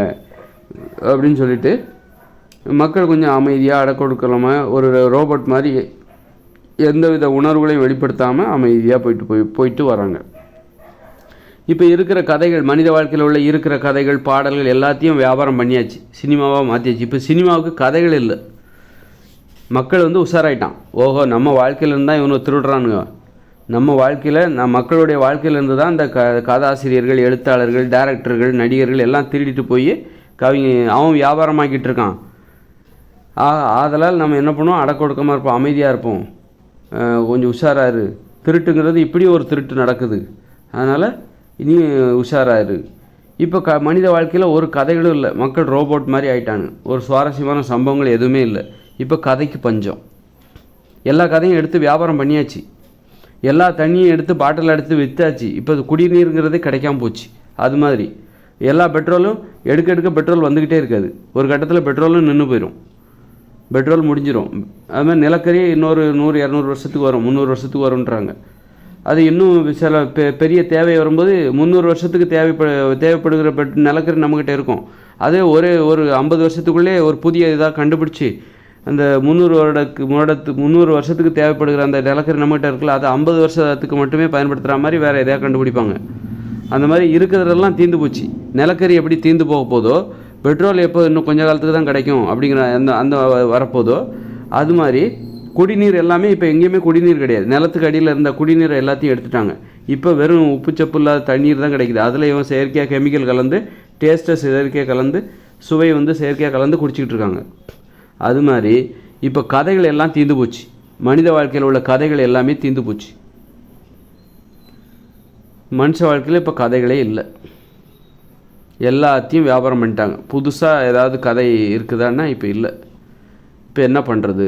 அப்படின்னு சொல்லிட்டு மக்கள் கொஞ்சம் அமைதியாக அடக்கொடுக்கலாமல் ஒரு ரோபோட் மாதிரி எந்தவித உணர்வுகளையும் வெளிப்படுத்தாமல் அமைதியாக போயிட்டு வராங்க. இப்போ இருக்கிற கதைகள், மனித வாழ்க்கையில் உள்ள இருக்கிற கதைகள், பாடல்கள் எல்லாத்தையும் வியாபாரம் பண்ணியாச்சு, சினிமாவாக மாற்றியாச்சு. இப்போ சினிமாவுக்கு கதைகள் இல்லை. மக்கள் வந்து உஷாராயிட்டான், ஓஹோ நம்ம வாழ்க்கையிலேருந்து தான் இவனை திருடுறானுங்க, நம்ம வாழ்க்கையில் மக்களுடைய வாழ்க்கையிலேருந்து தான் இந்த கதாசிரியர்கள், எழுத்தாளர்கள், டைரக்டர்கள், நடிகர்கள் எல்லாம் திருடிட்டு போய் அவன் வியாபாரமாக்கிட்டு இருக்கான். ஆதலால் நம்ம என்ன பண்ணுவோம், அடக்கொடுக்கமாக இருப்போம், அமைதியாக இருப்போம், கொஞ்சம் உஷாராரு, திருட்டுங்கிறது இப்படி ஒரு திருட்டு நடக்குது, அதனால் இனி உஷாராரு. இப்போ மனித வாழ்க்கையில் ஒரு கதைகளும் இல்லை, மக்கள் ரோபோட் மாதிரி ஆயிட்டானு, ஒரு சுவாரஸ்யமான சம்பவங்கள் எதுவுமே இல்லை. இப்போ கதைக்கு பஞ்சம், எல்லா கதையும் எடுத்து வியாபாரம் பண்ணியாச்சு, எல்லா தண்ணியும் எடுத்து பாட்டில் எடுத்து விற்றாச்சு. இப்போ குடிநீருங்கிறதே கிடைக்காம போச்சு. அது மாதிரி எல்லா பெட்ரோலும் எடுக்க பெட்ரோல் வந்துக்கிட்டே இருக்காது, ஒரு கட்டத்தில் பெட்ரோலும் நின்று போயிடும், பெட்ரோல் முடிஞ்சிடும். அது மாதிரி நிலக்கரி இன்னொரு 100-200 வருஷத்துக்கு வரும், 300 வருஷத்துக்கு வரும்ன்றாங்க. அது இன்னும் சில பெரிய தேவை வரும்போது 300 வருஷத்துக்கு தேவைப்படுகிற நிலக்கரி நம்மக்கிட்ட இருக்கும். அதே ஒரு 50 வருஷத்துக்குள்ளே ஒரு புதிய இதாக கண்டுபிடிச்சி அந்த 300 வருஷத்துக்கு தேவைப்படுகிற அந்த நிலக்கரி நம்மகிட்ட இருக்குல்ல, அதை 50 வருஷத்துக்கு மட்டுமே பயன்படுத்துகிற மாதிரி வேறு எதாவது கண்டுபிடிப்பாங்க. அந்த மாதிரி இருக்கிறதெல்லாம் தீர்ந்து போச்சு. நிலக்கரி எப்படி தீர்ந்து போக போதோ, பெட்ரோல் எப்போ இன்னும் கொஞ்சம் காலத்துக்கு தான் கிடைக்கும் அப்படிங்கிற அந்த வரப்போதோ, அது மாதிரி குடிநீர் எல்லாமே இப்போ எங்கேயுமே குடிநீர் கிடையாது. நிலத்துக்கு அடியில் இருந்த குடிநீரை எல்லாத்தையும் எடுத்துட்டாங்க. இப்போ வெறும் உப்புச்சப்பு இல்லாத தண்ணீர் தான் கிடைக்குது. அதில் இவன் செயற்கையாக கெமிக்கல் கலந்து, டேஸ்ட்டை செயற்கையாக கலந்து, சுவை வந்து செயற்கையாக கலந்து குடிச்சிக்கிட்டு இருக்காங்க. அது மாதிரி இப்போ கதைகள் எல்லாம் தீர்ந்து போச்சு, மனித வாழ்க்கையில் உள்ள கதைகள் எல்லாமே தீர்ந்து போச்சு. மனுஷ வாழ்க்கையில் இப்போ கதைகளே இல்லை, எல்லாத்தையும் வியாபாரம் பண்ணிட்டாங்க. புதுசாக ஏதாவது கதை இருக்குதான்னா இப்போ இல்லை. இப்போ என்ன பண்ணுறது,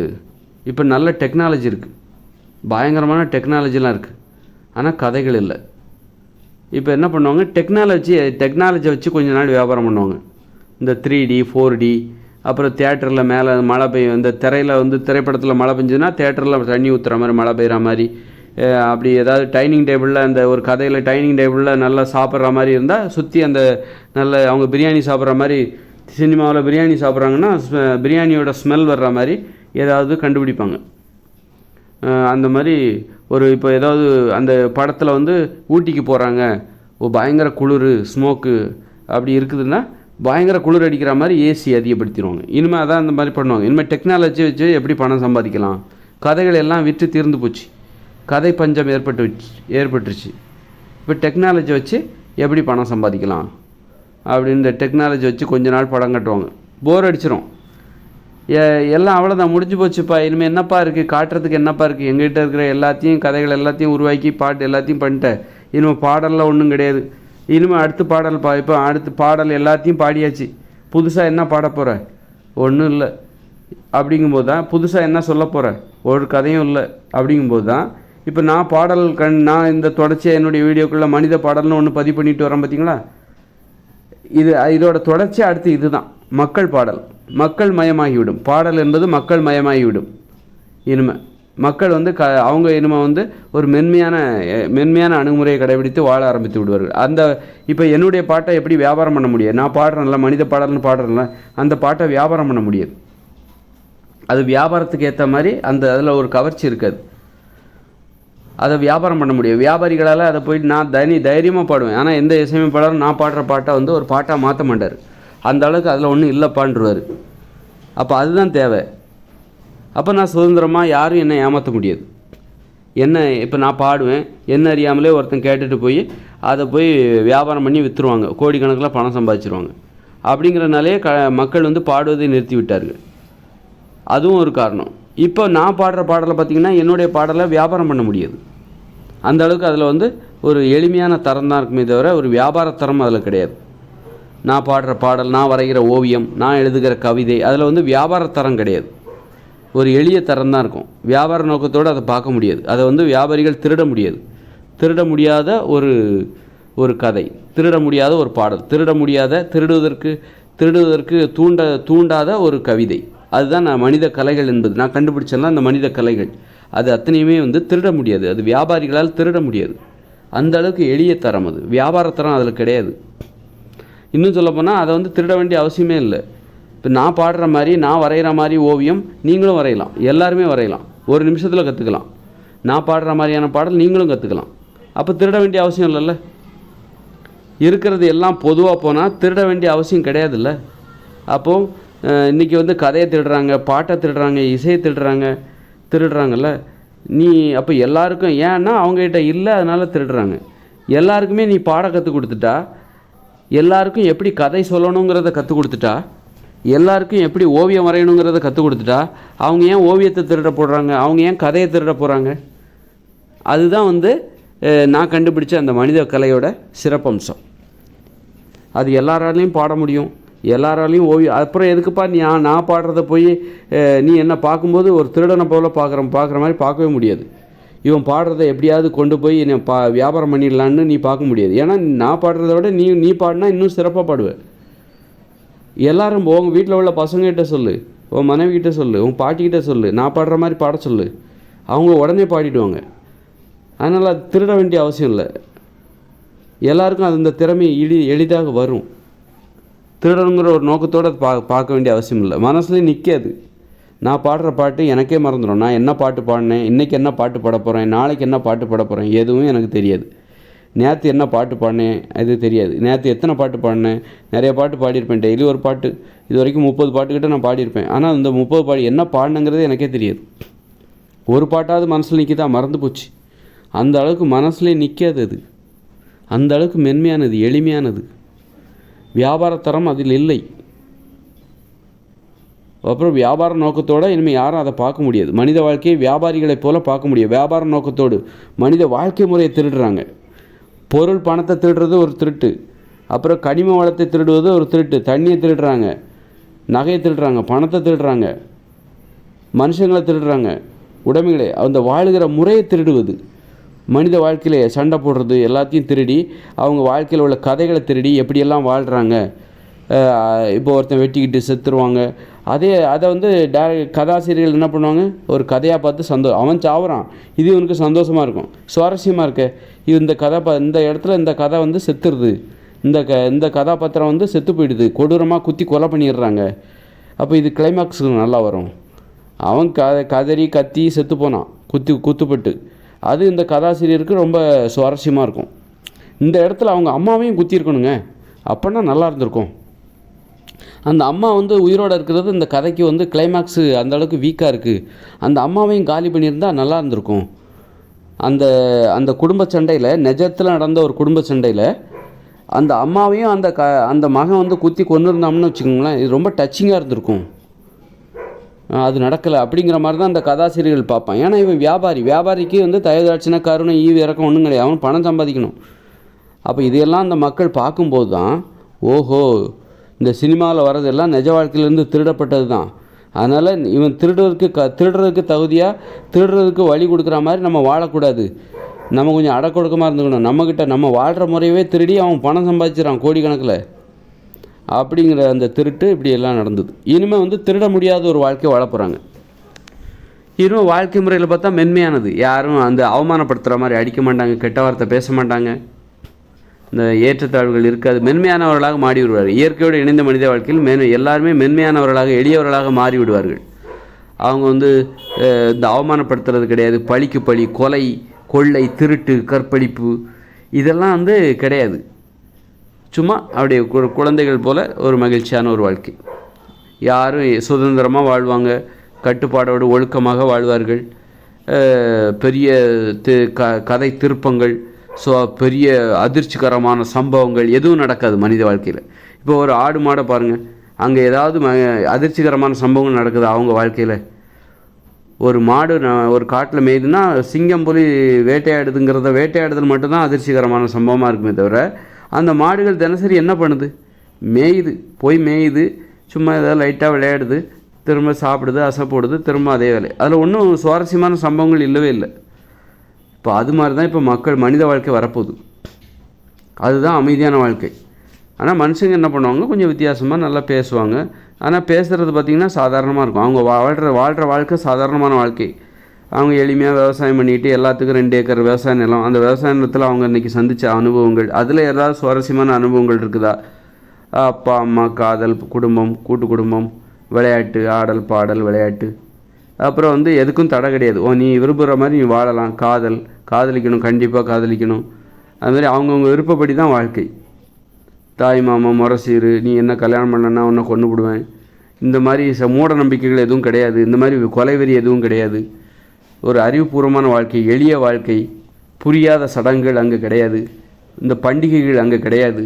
இப்போ நல்ல டெக்னாலஜி இருக்குது, பயங்கரமான டெக்னாலஜிலாம் இருக்குது, ஆனால் கதைகள் இல்லை. இப்போ என்ன பண்ணுவாங்க, டெக்னாலஜியை வச்சு கொஞ்ச நாள் வியாபாரம் பண்ணுவாங்க. இந்த 3D 4D, அப்புறம் தியேட்டரில் மேலே மழை பெய்யும், இந்த திரையில் வந்து திரைப்படத்தில் மழை பெஞ்சதுன்னா தேட்டரில் தண்ணி ஊற்றுற மாதிரி மழை பெய்கிற மாதிரி, அப்படி ஏதாவது டைனிங் டேபிளில் அந்த ஒரு கதையில் டைனிங் டேபிளில் நல்லா சாப்பிட்ற மாதிரி இருந்தால் சுற்றி அந்த நல்ல அவங்க பிரியாணி சாப்பிட்ற மாதிரி, சினிமாவில் பிரியாணி சாப்பிட்றாங்கன்னா பிரியாணியோட ஸ்மெல் வர்ற மாதிரி ஏதாவது கண்டுபிடிப்பாங்க. அந்த மாதிரி இப்போ ஏதாவது அந்த படத்தில் வந்து ஊட்டிக்கு போகிறாங்க, பயங்கர குளிர் ஸ்மோக்கு அப்படி இருக்குதுன்னா பயங்கர குளிர் அடிக்கிற மாதிரி ஏசி அதிகப்படுத்திடுவாங்க. இனிமேல் அதான் அந்த மாதிரி பண்ணுவாங்க. இனிமேல் டெக்னாலஜி வச்சு எப்படி பணம் சம்பாதிக்கலாம், கதைகள் எல்லாம் விற்று தீர்ந்து போச்சு, கதை பஞ்சம் ஏற்பட்டுருச்சு. இப்போ டெக்னாலஜி வச்சு எப்படி பணம் சம்பாதிக்கலாம் அப்படின்னு இந்த டெக்னாலஜி வச்சு கொஞ்ச நாள் படம் கட்டுவாங்க, போர் அடிச்சிடும், எல்லாம் அவ்வளோதான் முடிஞ்சு போச்சுப்பா, இனிமேல் என்னப்பா இருக்குது காட்டுறதுக்கு, என்னப்பா இருக்குது, எங்ககிட்ட இருக்கிற எல்லாத்தையும் கதைகள் எல்லாத்தையும் உருவாக்கி பாட்டு எல்லாத்தையும் பண்ணிட்டேன், இனிமேல் பாடலாம் ஒன்றும் கிடையாது, இனிமேல் அடுத்து பாடல் இப்போ அடுத்து பாடல் எல்லாத்தையும் பாடியாச்சு, புதுசாக என்ன பாட போகிற, ஒன்றும் இல்லை அப்படிங்கும்போது தான், புதுசாக என்ன சொல்ல போகிற, ஒரு கதையும் இல்லை அப்படிங்கும்போது தான் இப்போ நான் இந்த தொடர்ச்சியாக என்னுடைய வீடியோக்குள்ளே மனித பாடல்னு ஒன்று பதிவு பண்ணிட்டு வரேன் பார்த்தீங்களா. இதோட தொடர்ச்சியாக அடுத்து இதுதான் மக்கள் பாடல், மக்கள் மயமாகிவிடும். பாடல் என்பது மக்கள் மயமாகிவிடும். இனிமேல் மக்கள் வந்து அவங்க இனிமேல் வந்து ஒரு மென்மையான அணுகுமுறையை கடைபிடித்து வாழ ஆரம்பித்து விடுவார்கள். இப்போ என்னுடைய பாட்டை எப்படி வியாபாரம் பண்ண முடியாது, நான் பாடுறேன்ல மனித பாடல்னு பாடுறேன்ல, அந்த பாட்டை வியாபாரம் பண்ண முடியாது. அது வியாபாரத்துக்கு ஏற்ற மாதிரி அதில் ஒரு கவர்ச்சி இருக்காது, அதை வியாபாரம் பண்ண முடியும். வியாபாரிகளால் அதை போயிட்டு நான் தைரியமாக பாடுவேன், ஆனால் எந்த இசையமைப்பாளரும் நான் பாடுற பாட்டை வந்து ஒரு பாட்டாக மாற்ற மாட்டார், அந்த அளவுக்கு அதில் ஒன்றும் இல்லைப்பான்றுவார். அப்போ அதுதான் தேவை. அப்போ நான் சுதந்திரமாக யாரும் என்னை ஏமாற்ற முடியாது. இப்போ நான் பாடுவேன், என்ன அறியாமலே ஒருத்தன் கேட்டுட்டு போய் அதை போய் வியாபாரம் பண்ணி விற்றுருவாங்க, கோடிக்கணக்கில் பணம் சம்பாதிச்சிருவாங்க. அப்படிங்கிறனாலே மக்கள் வந்து பாடுவதை நிறுத்தி விட்டார்கள். அதுவும் ஒரு காரணம். இப்போ நான் பாடுற பாடலை பார்த்திங்கன்னா என்னுடைய பாடலை வியாபாரம் பண்ண முடியாது. அந்த அளவுக்கு அதில் வந்து ஒரு எளிமையான தரம் தான் இருக்குமே தவிர ஒரு வியாபார தரம் அதில் கிடையாது. நான் பாடுற பாடல், நான் வரைகிற ஓவியம், நான் எழுதுகிற கவிதை, அதில் வந்து வியாபார தரம் கிடையாது. ஒரு எளிய தரம் தான் இருக்கும். வியாபார நோக்கத்தோடு அதை பார்க்க முடியாது. அதை வந்து வியாபாரிகள் திருட முடியாது. திருட முடியாத ஒரு கதை, திருட முடியாத ஒரு பாடல், திருடுவதற்கு தூண்டாத ஒரு கவிதை, அதுதான் நான் மனித கலைகள் என்பது. நான் கண்டுபிடிச்சேன்னா அந்த மனித கலைகள் அது அத்தனையுமே வந்து திருட முடியாது. அது வியாபாரிகளால் திருட முடியாது. அந்த அளவுக்கு எளிய தரம், அது வியாபார தரம் அதில் கிடையாது. இன்னும் சொல்லப்போனால் அதை வந்து திருட வேண்டிய அவசியமே இல்லை. இப்போ நான் பாடுற மாதிரி, நான் வரைகிற மாதிரி ஓவியம் நீங்களும் வரையலாம், எல்லாருமே வரையலாம், ஒரு நிமிஷத்தில் கற்றுக்கலாம். நான் பாடுற மாதிரியான பாடல் நீங்களும் கற்றுக்கலாம். அப்போ திருட வேண்டிய அவசியம் இல்லைல்ல. இருக்கிறது எல்லாம் பொதுவாக போனால் திருட வேண்டிய அவசியம் கிடையாதுல்ல. அப்போது இன்றைக்கி வந்து கதையை திருடுறாங்க, பாட்டை திருடுறாங்க, இசையை திருடுறாங்கல்ல. நீ அப்போ எல்லாருக்கும், ஏன்னா அவங்ககிட்ட இல்லை அதனால் திருடுறாங்க. எல்லாருக்குமே நீ பாட கற்றுக் கொடுத்துட்டா, எல்லாருக்கும் எப்படி கதை சொல்லணுங்கிறத கற்றுக் கொடுத்துட்டா, எல்லாருக்கும் எப்படி ஓவியம் வரையணுங்கிறத கற்றுக் கொடுத்துட்டா, அவங்க ஏன் ஓவியத்தை திருட போடுறாங்க, அவங்க ஏன் கதையை திருட போகிறாங்க? அதுதான் வந்து நான் கண்டுபிடிச்ச அந்த மனித கலையோட சிறப்பம்சம். அது எல்லாராலையும் பாட முடியும், எல்லாராலையும் ஓவியம். அப்புறம் எதுக்குப்பா நான் பாடுறத போய் நீ என்ன பார்க்கும்போது ஒரு திருடனை போல் பார்க்குற மாதிரி பார்க்கவே முடியாது. இவன் பாடுறதை எப்படியாவது கொண்டு போய் வியாபாரம் பண்ணிடலான்னு நீ பார்க்க முடியாது. ஏன்னா நான் பாடுறத விட நீ பாடினா இன்னும் சிறப்பாக பாடுவேன். எல்லாரும் உங்கள் வீட்டில் உள்ள பசங்ககிட்ட சொல்லு, உன் மனைவிக்கிட்ட சொல்லு, உன் பாட்டிக்கிட்ட சொல்லு, நான் பாடுற மாதிரி பாட சொல்லு, அவங்க உடனே பாடிடுவாங்க. அதனால் அது திருட வேண்டிய அவசியம் இல்லை. எல்லாருக்கும் அது இந்த திறமை எளிதாக வரும். திருடணுங்கிற ஒரு நோக்கத்தோடு அது பார்க்க வேண்டிய அவசியம் இல்லை. மனசுலேயே நிற்காது. நான் பாடுற பாட்டு எனக்கே மறந்துடும். நான் என்ன பாட்டு பாடினேன், இன்றைக்கி என்ன பாட்டு பாட போகிறேன், நாளைக்கு என்ன பாட்டு பாட போகிறேன், எதுவும் எனக்கு தெரியாது. நேற்று என்ன பாட்டு பாடினேன் அது தெரியாது. நேற்று எத்தனை பாட்டு பாடினேன், நிறைய பாட்டு பாடியிருப்பேன். டெய்லி ஒரு பாட்டு, இது வரைக்கும் 30 பாட்டுக்கிட்ட நான் பாடியிருப்பேன். ஆனால் இந்த 30 பாட்டு என்ன பாடினங்கிறது எனக்கே தெரியாது. ஒரு பாட்டாவது மனசில் நிற்கிதா, மறந்து போச்சு. அந்த அளவுக்கு மனசுலேயே நிற்காது. அது அந்த அளவுக்கு மென்மையானது, எளிமையானது. வியாபாரத்தரம் அதில் இல்லை. அப்புறம் வியாபார நோக்கத்தோடு இனிமேல் யாரும் அதை பார்க்க முடியாது. மனித வாழ்க்கையை வியாபாரிகளைப் போல் பார்க்க முடியாது. வியாபார நோக்கத்தோடு மனித வாழ்க்கை முறையை திருடுறாங்க. பொருள் பணத்தை திருடுறது ஒரு திருட்டு, அப்புறம் கனிம வளத்தை திருடுவது ஒரு திருட்டு. தண்ணியை திருடுறாங்க, நகையை திருடுறாங்க, பணத்தை திருடுறாங்க, மனுஷங்களை திருடுறாங்க, உடைமைகளை, அந்த வாழுகிற முறையை திருடுவது. மனித வாழ்க்கையிலே சண்டை போடுறது எல்லாத்தையும் திருடி, அவங்க வாழ்க்கையில் உள்ள கதைகளை திருடி எப்படியெல்லாம் வாழ்கிறாங்க. இப்போ ஒருத்தன் வெட்டிக்கிட்டு செத்துருவாங்க. அதை வந்து கதாசிரியர்கள் என்ன பண்ணுவாங்க, ஒரு கதையாக பார்த்து அவன் சாவுறான், இது இவனுக்கு சந்தோஷமாக இருக்கும், சுவாரஸ்யமாக இருக்க, இது இந்த இடத்துல இந்த கதை வந்து செத்துருது, இந்த கதாபாத்திரம் வந்து செத்து போயிடுது, கொடூரமாக குத்தி கொலை பண்ணிடுறாங்க. அப்போ இது கிளைமாக்ஸுக்கு நல்லா வரும். அவன் கதறி கத்தி செத்து போனான், குத்துப்பட்டு. அது இந்த கதாசிரியருக்கு ரொம்ப சுவாரஸ்யமாக இருக்கும். இந்த இடத்துல அவங்க அம்மாவையும் குத்திருக்கணுங்க, அப்போனா நல்லா இருந்திருக்கும். அந்த அம்மா வந்து உயிரோடு இருக்கிறது இந்த கதைக்கு வந்து கிளைமாக்ஸு அந்த அளவுக்கு வீக்காக இருக்குது. அந்த அம்மாவையும் காலி பண்ணியிருந்தால் நல்லா இருந்திருக்கும். அந்த குடும்ப சண்டையில், நிஜத்தில் நடந்த ஒரு குடும்ப சண்டையில் அந்த அம்மாவையும் அந்த மகன் வந்து குத்தி கொண்டு இருந்தாம்னு வச்சுக்கோங்களேன், இது ரொம்ப டச்சிங்காக இருந்திருக்கும். அது நடக்கலை அப்படிங்கிற மாதிரி தான் அந்த கதாசிரியர்கள் பார்ப்பான். ஏன்னா இவன் வியாபாரிக்கு வந்து தயதாட்சினா கருணை ஈவு இறக்கம் ஒன்றும் கிடையாது, அவன் பணம் சம்பாதிக்கணும். அப்போ இதையெல்லாம் அந்த மக்கள் பார்க்கும்போது தான், ஓஹோ, இந்த சினிமாவில் வர்றதெல்லாம் நிஜ வாழ்க்கையிலேருந்து திருடப்பட்டது தான். அதனால் இவன் திருடுறதுக்கு தகுதியாக, திருடுறதுக்கு வழி கொடுக்குற மாதிரி நம்ம வாழக்கூடாது, நம்ம கொஞ்சம் அடக்கொடுக்கமாக இருந்துக்கணும், நம்மக்கிட்ட நம்ம வாழ்கிற முறையவே திருடி அவன் பணம் சம்பாதிச்சிடறான் கோடிக்கணக்கில். அப்படிங்கிற அந்த திருட்டு இப்படி எல்லாம் நடந்தது. இனிமேல் வந்து திருட முடியாத ஒரு வாழ்க்கையை வாழ போகிறாங்க. இனிமேல் வாழ்க்கை முறையில் பார்த்தா மென்மையானது. யாரும் அந்த அவமானப்படுத்துகிற மாதிரி அடிக்க மாட்டாங்க, கெட்ட வார்த்தை பேச மாட்டாங்க, இந்த ஏற்றத்தாழ்வுகள் இருக்காது. மென்மையானவர்களாக மாறி விடுவார்கள். இயற்கையோடு இணைந்த மனித வாழ்க்கையில் எல்லாருமே மென்மையானவர்களாக, எளியவர்களாக மாறி விடுவார்கள். அவங்க வந்து இந்த அவமானப்படுத்துறது கிடையாது. பழிக்கு பழி, கொலை, கொள்ளை, திருட்டு, கற்பழிப்பு இதெல்லாம் வந்து கிடையாது. சும்மா அப்படியே குழந்தைகள் போல் ஒரு மகிழ்ச்சியான ஒரு வாழ்க்கை. யாரும் சுதந்திரமாக வாழ்வாங்க, கட்டுப்பாடோடு ஒழுக்கமாக வாழ்வார்கள். பெரிய கதை திருப்பங்கள், பெரிய அதிர்ச்சிகரமான சம்பவங்கள் எதுவும் நடக்காது மனித வாழ்க்கையில். இப்போ ஒரு ஆடு மாடை பாருங்கள், அங்கே ஏதாவது அதிர்ச்சிகரமான சம்பவங்கள் நடக்குது அவங்க வாழ்க்கையில்? ஒரு மாடு ஒரு காட்டில் மேய்துன்னா சிங்கம் புலி வேட்டையாடுதல் மட்டும்தான் அதிர்ச்சிகரமான சம்பவமாக இருக்குமே தவிர, அந்த மாடுகள் தினசரி என்ன பண்ணுது? மேயுது, சும்மா ஏதாவது லைட்டாக விளையாடுது, திரும்ப சாப்பிடுது, அசைப்போடுது, திரும்ப அதே வேலை. அதில் ஒன்றும் சுவாரஸ்யமான சம்பவங்கள் இல்லவே இல்லை. இப்போ அது மாதிரி தான் இப்போ மனித வாழ்க்கை வரப்போகுது. அதுதான் அமைதியான வாழ்க்கை. ஆனால் மனுஷங்க என்ன பண்ணுவாங்க, கொஞ்சம் வித்தியாசமாக நல்லா பேசுவாங்க. ஆனால் பேசுகிறது பார்த்திங்கன்னா சாதாரணமாக இருக்கும். அவங்க வாழ்கிற வாழ்க்கை சாதாரணமான வாழ்க்கை. அவங்க எளிமையாக விவசாயம் பண்ணிட்டு எல்லாத்துக்கும் 2 ஏக்கர் விவசாய நிலம், அந்த விவசாய நிலத்தில் அவங்க இன்றைக்கி சந்தித்த அனுபவங்கள், அதில் ஏதாவது சுவாரஸ்யமான அனுபவங்கள் இருக்குதா? அப்பா அம்மா, காதல், குடும்பம், கூட்டு குடும்பம், விளையாட்டு, ஆடல் பாடல், விளையாட்டு. அப்புறம் எதுக்கும் தடை கிடையாது. நீ விரும்புகிற மாதிரி நீ வாழலாம். காதலிக்கணும், கண்டிப்பாக காதலிக்கணும். அதுமாதிரி அவங்கவுங்க விருப்பப்படி தான் வாழ்க்கை. தாய் மாமா முரசீரு, நீ என்ன கல்யாணம் பண்ணனா உன்னை கொண்டு விடுவேன், இந்த மாதிரி மூட நம்பிக்கைகள் எதுவும் கிடையாது. இந்த மாதிரி கொலைவெறி எதுவும் கிடையாது. ஒரு அறிவுபூர்வமான வாழ்க்கை, எளிய வாழ்க்கை. புரியாத சடங்குகள் அங்கே கிடையாது. இந்த பண்டிகைகள் அங்கே கிடையாது.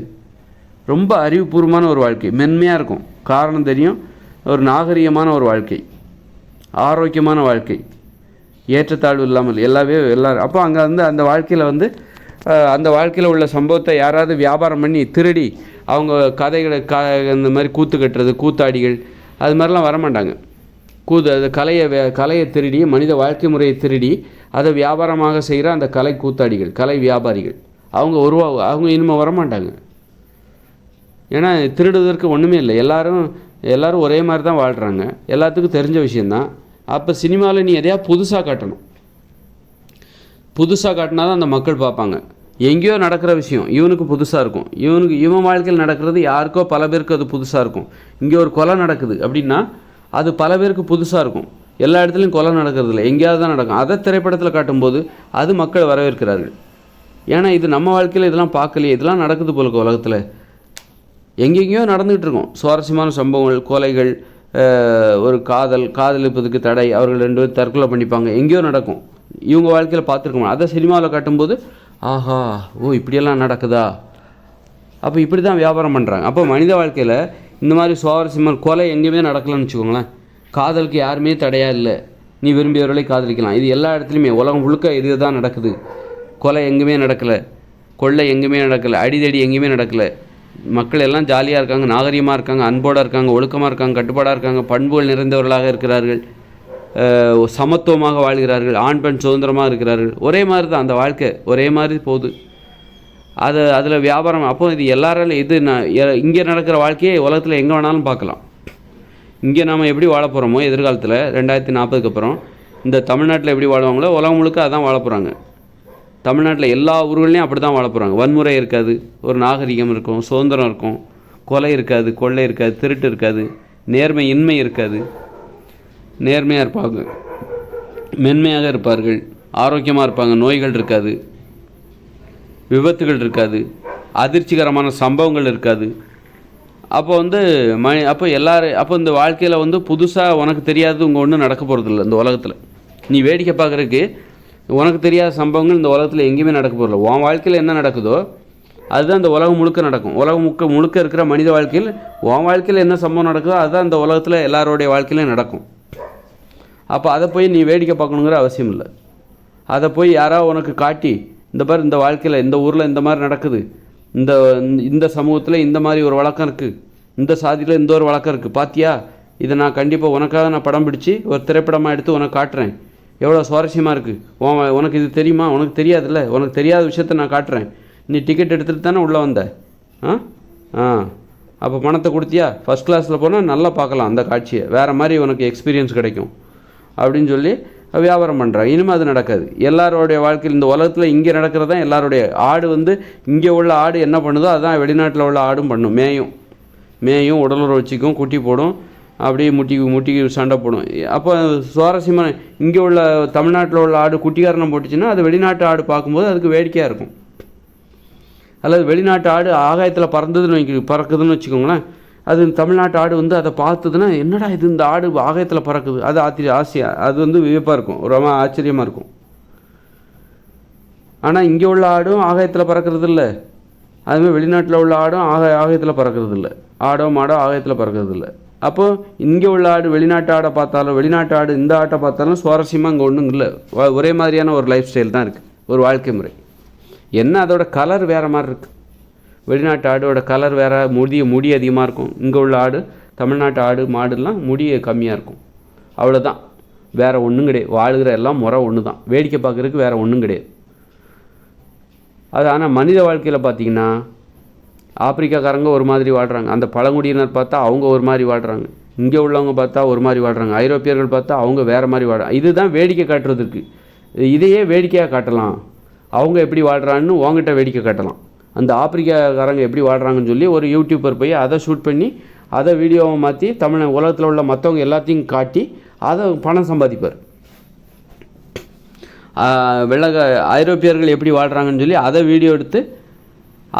ரொம்ப அறிவுபூர்வமான ஒரு வாழ்க்கை, மென்மையாக இருக்கும். காரணம் தெரியும். ஒரு நாகரிகமான ஒரு வாழ்க்கை, ஆரோக்கியமான வாழ்க்கை, ஏற்றத்தாழ்வு இல்லாமல் எல்லாரும். அப்போ அங்கே அந்த வாழ்க்கையில் அந்த வாழ்க்கையில் உள்ள சம்பவத்தை யாராவது வியாபாரம் பண்ணி திருடி அவங்க கதைகளை இந்த மாதிரி கூத்து கட்டுறது, கூத்தாடிகள், அது மாதிரிலாம் வரமாட்டாங்க. அது கலையை திருடி, மனித வாழ்க்கை முறையை திருடி அதை வியாபாரமாக செய்கிற அந்த கலை கூத்தாடிகள், கலை வியாபாரிகள், அவங்க இனிமேல் வரமாட்டாங்க. ஏன்னா திருடுவதற்கு ஒன்றுமே இல்லை. எல்லோரும் ஒரே மாதிரி தான் வாழ்கிறாங்க. எல்லாத்துக்கும் தெரிஞ்ச விஷயந்தான். அப்போ சினிமாவில் நீ எதையா புதுசாக காட்டணும். புதுசாக காட்டினா தான் அந்த மக்கள் பார்ப்பாங்க. எங்கேயோ நடக்கிற விஷயம் இவனுக்கு புதுசாக இருக்கும். இவன் வாழ்க்கையில் நடக்கிறது யாருக்கோ பல பேருக்கு அது புதுசாக இருக்கும். இங்கே ஒரு கொலை நடக்குது அப்படின்னா அது பல பேருக்கு புதுசாக இருக்கும். எல்லா இடத்துலையும் கொலை நடக்கிறது இல்லை, எங்கேயாவது தான் நடக்கும். அதை திரைப்படத்தில் காட்டும்போது அது மக்கள் வரவேற்கிறார்கள். ஏன்னா இது நம்ம வாழ்க்கையில் இதெல்லாம் பார்க்கலையே, இதெல்லாம் நடக்குது போல உலகத்தில். எங்கெங்கேயோ நடந்துகிட்டு இருக்கோம் சுவாரஸ்யமான சம்பவங்கள், கொலைகள், ஒரு காதலிப்பதுக்கு தடை, அவர்கள் 2 பேர் தற்கொலை பண்ணிப்பாங்க, எங்கேயோ நடக்கும். இவங்க வாழ்க்கையில் பார்த்துருக்கோம். அதை சினிமாவில் காட்டும்போது ஆஹா, இப்படியெல்லாம் நடக்குதா, அப்போ இப்படி தான் வியாபாரம் பண்ணுறாங்க. அப்போ மனித வாழ்க்கையில் இந்த மாதிரி சுவாரஸ்யமான கொலை எங்கேயுமே நடக்கலன்னு வச்சுக்கோங்களேன். காதலுக்கு யாருமே தடையாக இல்லை, நீ விரும்பியவர்களை காதலிக்கலாம். இது எல்லா இடத்துலையுமே உலகம் முழுக்க இது தான் நடக்குது. கொலை எங்கேயுமே நடக்கலை, கொள்ளை எங்கேயுமே நடக்கலை, அடிதடி எங்கேயுமே நடக்கலை. மக்கள் எல்லாம் ஜாலியாக இருக்காங்க, நாகரிகமாக இருக்காங்க, அன்போடு இருக்காங்க, ஒழுக்கமாக இருக்காங்க, கட்டுப்பாடாக இருக்காங்க, பண்புகள் நிறைந்தவர்களாக இருக்கிறார்கள், சமத்துவமாக வாழ்கிறார்கள், ஆண் பெண் சுதந்திரமாக இருக்கிறார்கள். ஒரே மாதிரி தான் அந்த வாழ்க்கை, ஒரே மாதிரி போகுது. அதில் வியாபாரம். அப்போ இது எல்லாராலும் இங்கே நடக்கிற வாழ்க்கையை உலகத்தில் எங்கே வேணாலும் பார்க்கலாம். இங்கே நாம் எப்படி வாழ போகிறோமோ எதிர்காலத்தில் 2040க்கு அப்புறம் இந்த தமிழ்நாட்டில் எப்படி வாழ்வாங்களோ உலகம் முழுக்க அதான் வாழ போகிறாங்க. தமிழ்நாட்டில் எல்லா ஊர்களையும் அப்படி தான் வாழ போகிறாங்க. வன்முறை இருக்காது, ஒரு நாகரிகம் இருக்கும், சுதந்திரம் இருக்கும், கொலை இருக்காது, கொள்ளை இருக்காது, திருட்டு இருக்காது, இன்மை இருக்காது. நேர்மையாக இருப்பாங்க, மென்மையாக இருப்பார்கள், ஆரோக்கியமாக இருப்பாங்க, நோய்கள் இருக்காது, விபத்துகள் இருக்காது, அதிர்ச்சிகரமான சம்பவங்கள் இருக்காது. அப்போ அப்போ இந்த வாழ்க்கையில் புதுசாக உனக்கு தெரியாது ஒன்றும் நடக்க போகிறதில்ல. இந்த உலகத்தில் நீ வேடிக்கை பார்க்குறதுக்கு உனக்கு தெரியாத சம்பவங்கள் இந்த உலகத்தில் எங்கேயுமே நடக்க போகிறதில்ல. உன் வாழ்க்கையில் என்ன நடக்குதோ அதுதான் இந்த உலகம் முழுக்க நடக்கும். உலகம் முழுக்க இருக்கிற மனித வாழ்க்கையில் உன் வாழ்க்கையில் என்ன சம்பவம் நடக்குதோ அதுதான் இந்த உலகத்தில் எல்லாரோடைய வாழ்க்கையிலையும் நடக்கும். அப்போ அதை போய் நீ வேடிக்கை பார்க்கணுங்கிற அவசியம் இல்லை. அதை போய் யாராவது உனக்கு காட்டி, இந்த வாழ்க்கையில் இந்த ஊரில் இந்த மாதிரி நடக்குது, இந்த சமூகத்தில் இந்த மாதிரி ஒரு வழக்கம் இருக்குது, இந்த சாதியில் இந்த ஒரு வழக்கம் இருக்குது, பாத்தியா, இதை நான் கண்டிப்பாக உனக்காக நான் படம் பிடிச்சி ஒரு திரைப்படமாக எடுத்து உனக்கு காட்டுறேன், எவ்வளோ சுவாரஸ்யமாக இருக்குது, உனக்கு இது தெரியுமா, உனக்கு தெரியாதுல்ல, உனக்கு தெரியாத விஷயத்த நான் காட்டுறேன், நீ டிக்கெட் எடுத்துகிட்டு தானே உள்ளே வந்த, அப்போ பணத்தை கொடுத்தியா, ஃபஸ்ட் கிளாஸில் போனால் நல்லா பார்க்கலாம் அந்த காட்சியை, வேறு மாதிரி உனக்கு எக்ஸ்பீரியன்ஸ் கிடைக்கும் அப்படின்னு சொல்லி வியாபாரம் பண்ணுறாங்க. இனிமேல் அது நடக்காது. எல்லாரோடைய வாழ்க்கையில் இந்த உலகத்தில் இங்கே நடக்கிறது தான் எல்லாருடைய ஆடு இங்கே உள்ள ஆடு என்ன பண்ணுதோ அதுதான் வெளிநாட்டில் உள்ள ஆடும் பண்ணும். மேயும் உடலுறவு வச்சுக்கும், குட்டி போடும், அப்படியே முட்டிக்கு சண்டை போடும். அப்போ சுவாரஸ்யமான இங்கே உள்ள தமிழ்நாட்டில் உள்ள ஆடு குட்டிக்காரணம் போட்டுச்சுன்னா அது வெளிநாட்டு ஆடு பார்க்கும்போது அதுக்கு வேடிக்கையாக இருக்கும். அல்லது வெளிநாட்டு ஆடு ஆகாயத்தில் பறக்குதுன்னு வச்சுக்கோங்களேன், அது தமிழ்நாட்டு ஆடு அதை பார்த்ததுன்னா என்னடா இது, இந்த ஆடு ஆகாயத்தில் பறக்குது, அது அது வியப்பாக இருக்கும், ரொம்ப ஆச்சரியமாக இருக்கும். ஆனால் இங்கே உள்ள ஆடும் ஆகாயத்தில் பறக்கிறது இல்லை, அதுமாதிரி வெளிநாட்டில் உள்ள ஆடும் ஆகாயத்தில் பறக்கிறது இல்லை, ஆடோ மாடோ ஆகாயத்தில் பறக்கிறது இல்லை. அப்போது இங்கே உள்ள ஆடு வெளிநாட்டு ஆடை பார்த்தாலும் வெளிநாட்டு ஆடு இந்த ஆட்டை பார்த்தாலும் சுவாரஸ்யமாக இங்கே ஒன்றும் இல்லை. ஒரே மாதிரியான ஒரு லைஃப் ஸ்டைல் தான் இருக்குது, ஒரு வாழ்க்கை முறை. என்ன அதோட கலர் வேறு மாதிரி இருக்குது. வெளிநாட்டு ஆடோட கலர் வேறு, முடி அதிகமாக இருக்கும். இங்கே உள்ள ஆடு தமிழ்நாட்டு ஆடு மாடுலாம் முடி கம்மியாக இருக்கும். அவ்வளோதான், வேறு ஒன்றும் கிடையாது. வாழுகிற எல்லாம் முறை ஒன்று தான், வேடிக்கை பார்க்குறதுக்கு வேறு ஒன்றும் கிடையாது. அது ஆனால் மனித வாழ்க்கையில் பார்த்திங்கன்னா ஆப்பிரிக்காக்காரங்க ஒரு மாதிரி வாழ்கிறாங்க, அந்த பழங்குடியினர் பார்த்தா அவங்க ஒரு மாதிரி வாழ்கிறாங்க, இங்கே உள்ளவங்க பார்த்தா ஒரு மாதிரி வாழ்கிறாங்க, ஐரோப்பியர்கள் பார்த்தா அவங்க வேறு மாதிரி வாழ்கிறாங்க. இதுதான் வேடிக்கை காட்டுறதுக்கு. இதையே வேடிக்கையாக காட்டலாம், அவங்க எப்படி வாழ்கிறான்னு உங்ககிட்ட வேடிக்கை காட்டலாம். அந்த ஆப்பிரிக்காக்காரங்க எப்படி வாழ்கிறாங்கன்னு சொல்லி ஒரு யூடியூபர் போய் அதை ஷூட் பண்ணி அதை வீடியோவை மாற்றி உலகத்தில் உள்ள மற்றவங்க எல்லாத்தையும் காட்டி அதை பணம் சம்பாதிப்பார். ஐரோப்பியர்கள் எப்படி வாழ்கிறாங்கன்னு சொல்லி அதை வீடியோ எடுத்து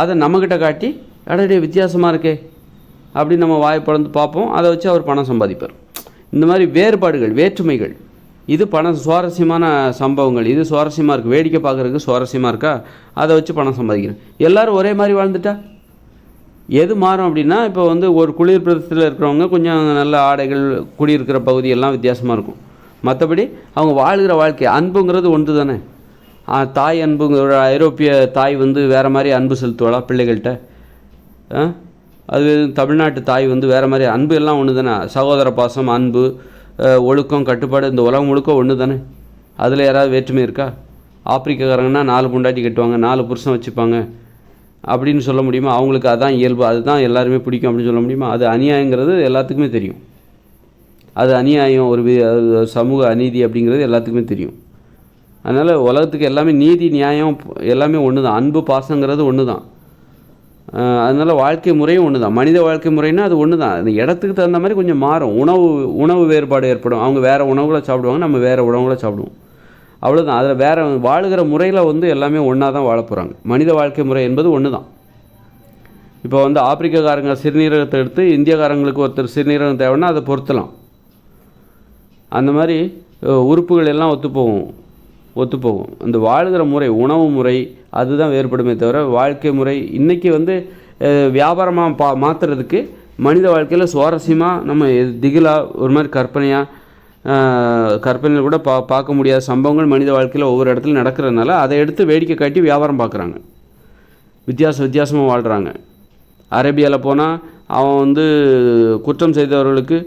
அதை நம்மக்கிட்ட காட்டி அடடே வித்தியாசமாக இருக்கே அப்படி நம்ம வாய் பிளந்து பார்ப்போம். அதை வச்சு அவர் பணம் சம்பாதிப்பார். இந்த மாதிரி வேறுபாடுகள், வேற்றுமைகள், இது பணம் சுவாரஸ்யமான சம்பவங்கள். இது சுவாரஸ்யமாக இருக்குது, வேடிக்கை பார்க்குறதுக்கு சுவாரஸ்யமாக இருக்கா, அதை வச்சு பணம் சம்பாதிக்கிறேன். எல்லோரும் ஒரே மாதிரி வாழ்ந்துட்டா எது மாறும் அப்படின்னா, இப்போ ஒரு குளிர் பிரதேசத்தில் இருக்கிறவங்க கொஞ்சம் நல்ல ஆடைகள், குடியிருக்கிற பகுதியெல்லாம் வித்தியாசமாக இருக்கும். மற்றபடி அவங்க வாழ்கிற வாழ்க்கை அன்புங்கிறது ஒன்று தானே. தாய் அன்புங்கிற ஐரோப்பிய தாய் வேறு மாதிரி அன்பு செலுத்துவாளா பிள்ளைகள்கிட்ட? அது தமிழ்நாட்டு தாய் வேறு மாதிரி. அன்பு எல்லாம் ஒன்று தானே. சகோதர பாசம், அன்பு, ஒழுக்கம், கட்டுப்பாடு, இந்த உலகம் முழுக்க ஒன்று தானே. அதில் யாராவது வேற்றுமை இருக்கா? ஆப்பிரிக்காரங்கன்னா 4 பொண்டாட்டி கட்டுவாங்க, 4 புருஷன் வச்சுப்பாங்க அப்படின்னு சொல்ல முடியுமா? அவங்களுக்கு அதான் இயல்பு, அதுதான் எல்லாருமே பிடிக்கும் அப்படின்னு சொல்ல முடியுமா? அது அநியாயங்கிறது எல்லாத்துக்குமே தெரியும். அது அநியாயம், ஒரு சமூக அநீதி அப்படிங்கிறது எல்லாத்துக்குமே தெரியும். அதனால் உலகத்துக்கு எல்லாமே நீதி, நியாயம் எல்லாமே ஒன்று தான். அன்பு, பாசங்கிறது ஒன்று தான். அதனால் வாழ்க்கை முறையும் ஒன்று தான். மனித வாழ்க்கை முறைன்னா அது ஒன்று தான். அந்த இடத்துக்கு தகுந்த மாதிரி கொஞ்சம் மாறும். உணவு வேறுபாடு ஏற்படும். அவங்க வேறு உணவுகளை சாப்பிடுவாங்க, நம்ம வேறு உணவுகளை சாப்பிடுவோம். அவ்வளோதான். அதில் வேறு வாழுகிற முறையில் எல்லாமே ஒன்றா தான் வாழ போகிறாங்க. மனித வாழ்க்கை முறை என்பது ஒன்று தான். இப்போ ஆப்பிரிக்காக்காரங்க சிறுநீரகத்தை எடுத்து இந்தியக்காரங்களுக்கு ஒருத்தர் சிறுநீரகம் தேவைன்னா அதை பொருத்தலாம். அந்த மாதிரி உறுப்புகள் எல்லாம் ஒத்துப்போகும். அந்த வாழுகிற முறை, உணவு முறை அதுதான் வேறுபடுமே தவிர வாழ்க்கை முறை இன்றைக்கி வியாபாரமாக மாற்றுறதுக்கு மனித வாழ்க்கையில் சுவாரஸ்யமாக நம்ம திகிலாக ஒரு மாதிரி கற்பனையில் கூட பார்க்க முடியாத சம்பவங்கள் மனித வாழ்க்கையில் ஒவ்வொரு இடத்துல நடக்கிறதுனால அதை எடுத்து வேடிக்கை காட்டி வியாபாரம் பார்க்குறாங்க. வித்தியாசமாக வாழ்கிறாங்க. அரேபியாவில் போனால் அவன் குற்றம் செய்தவர்களுக்கு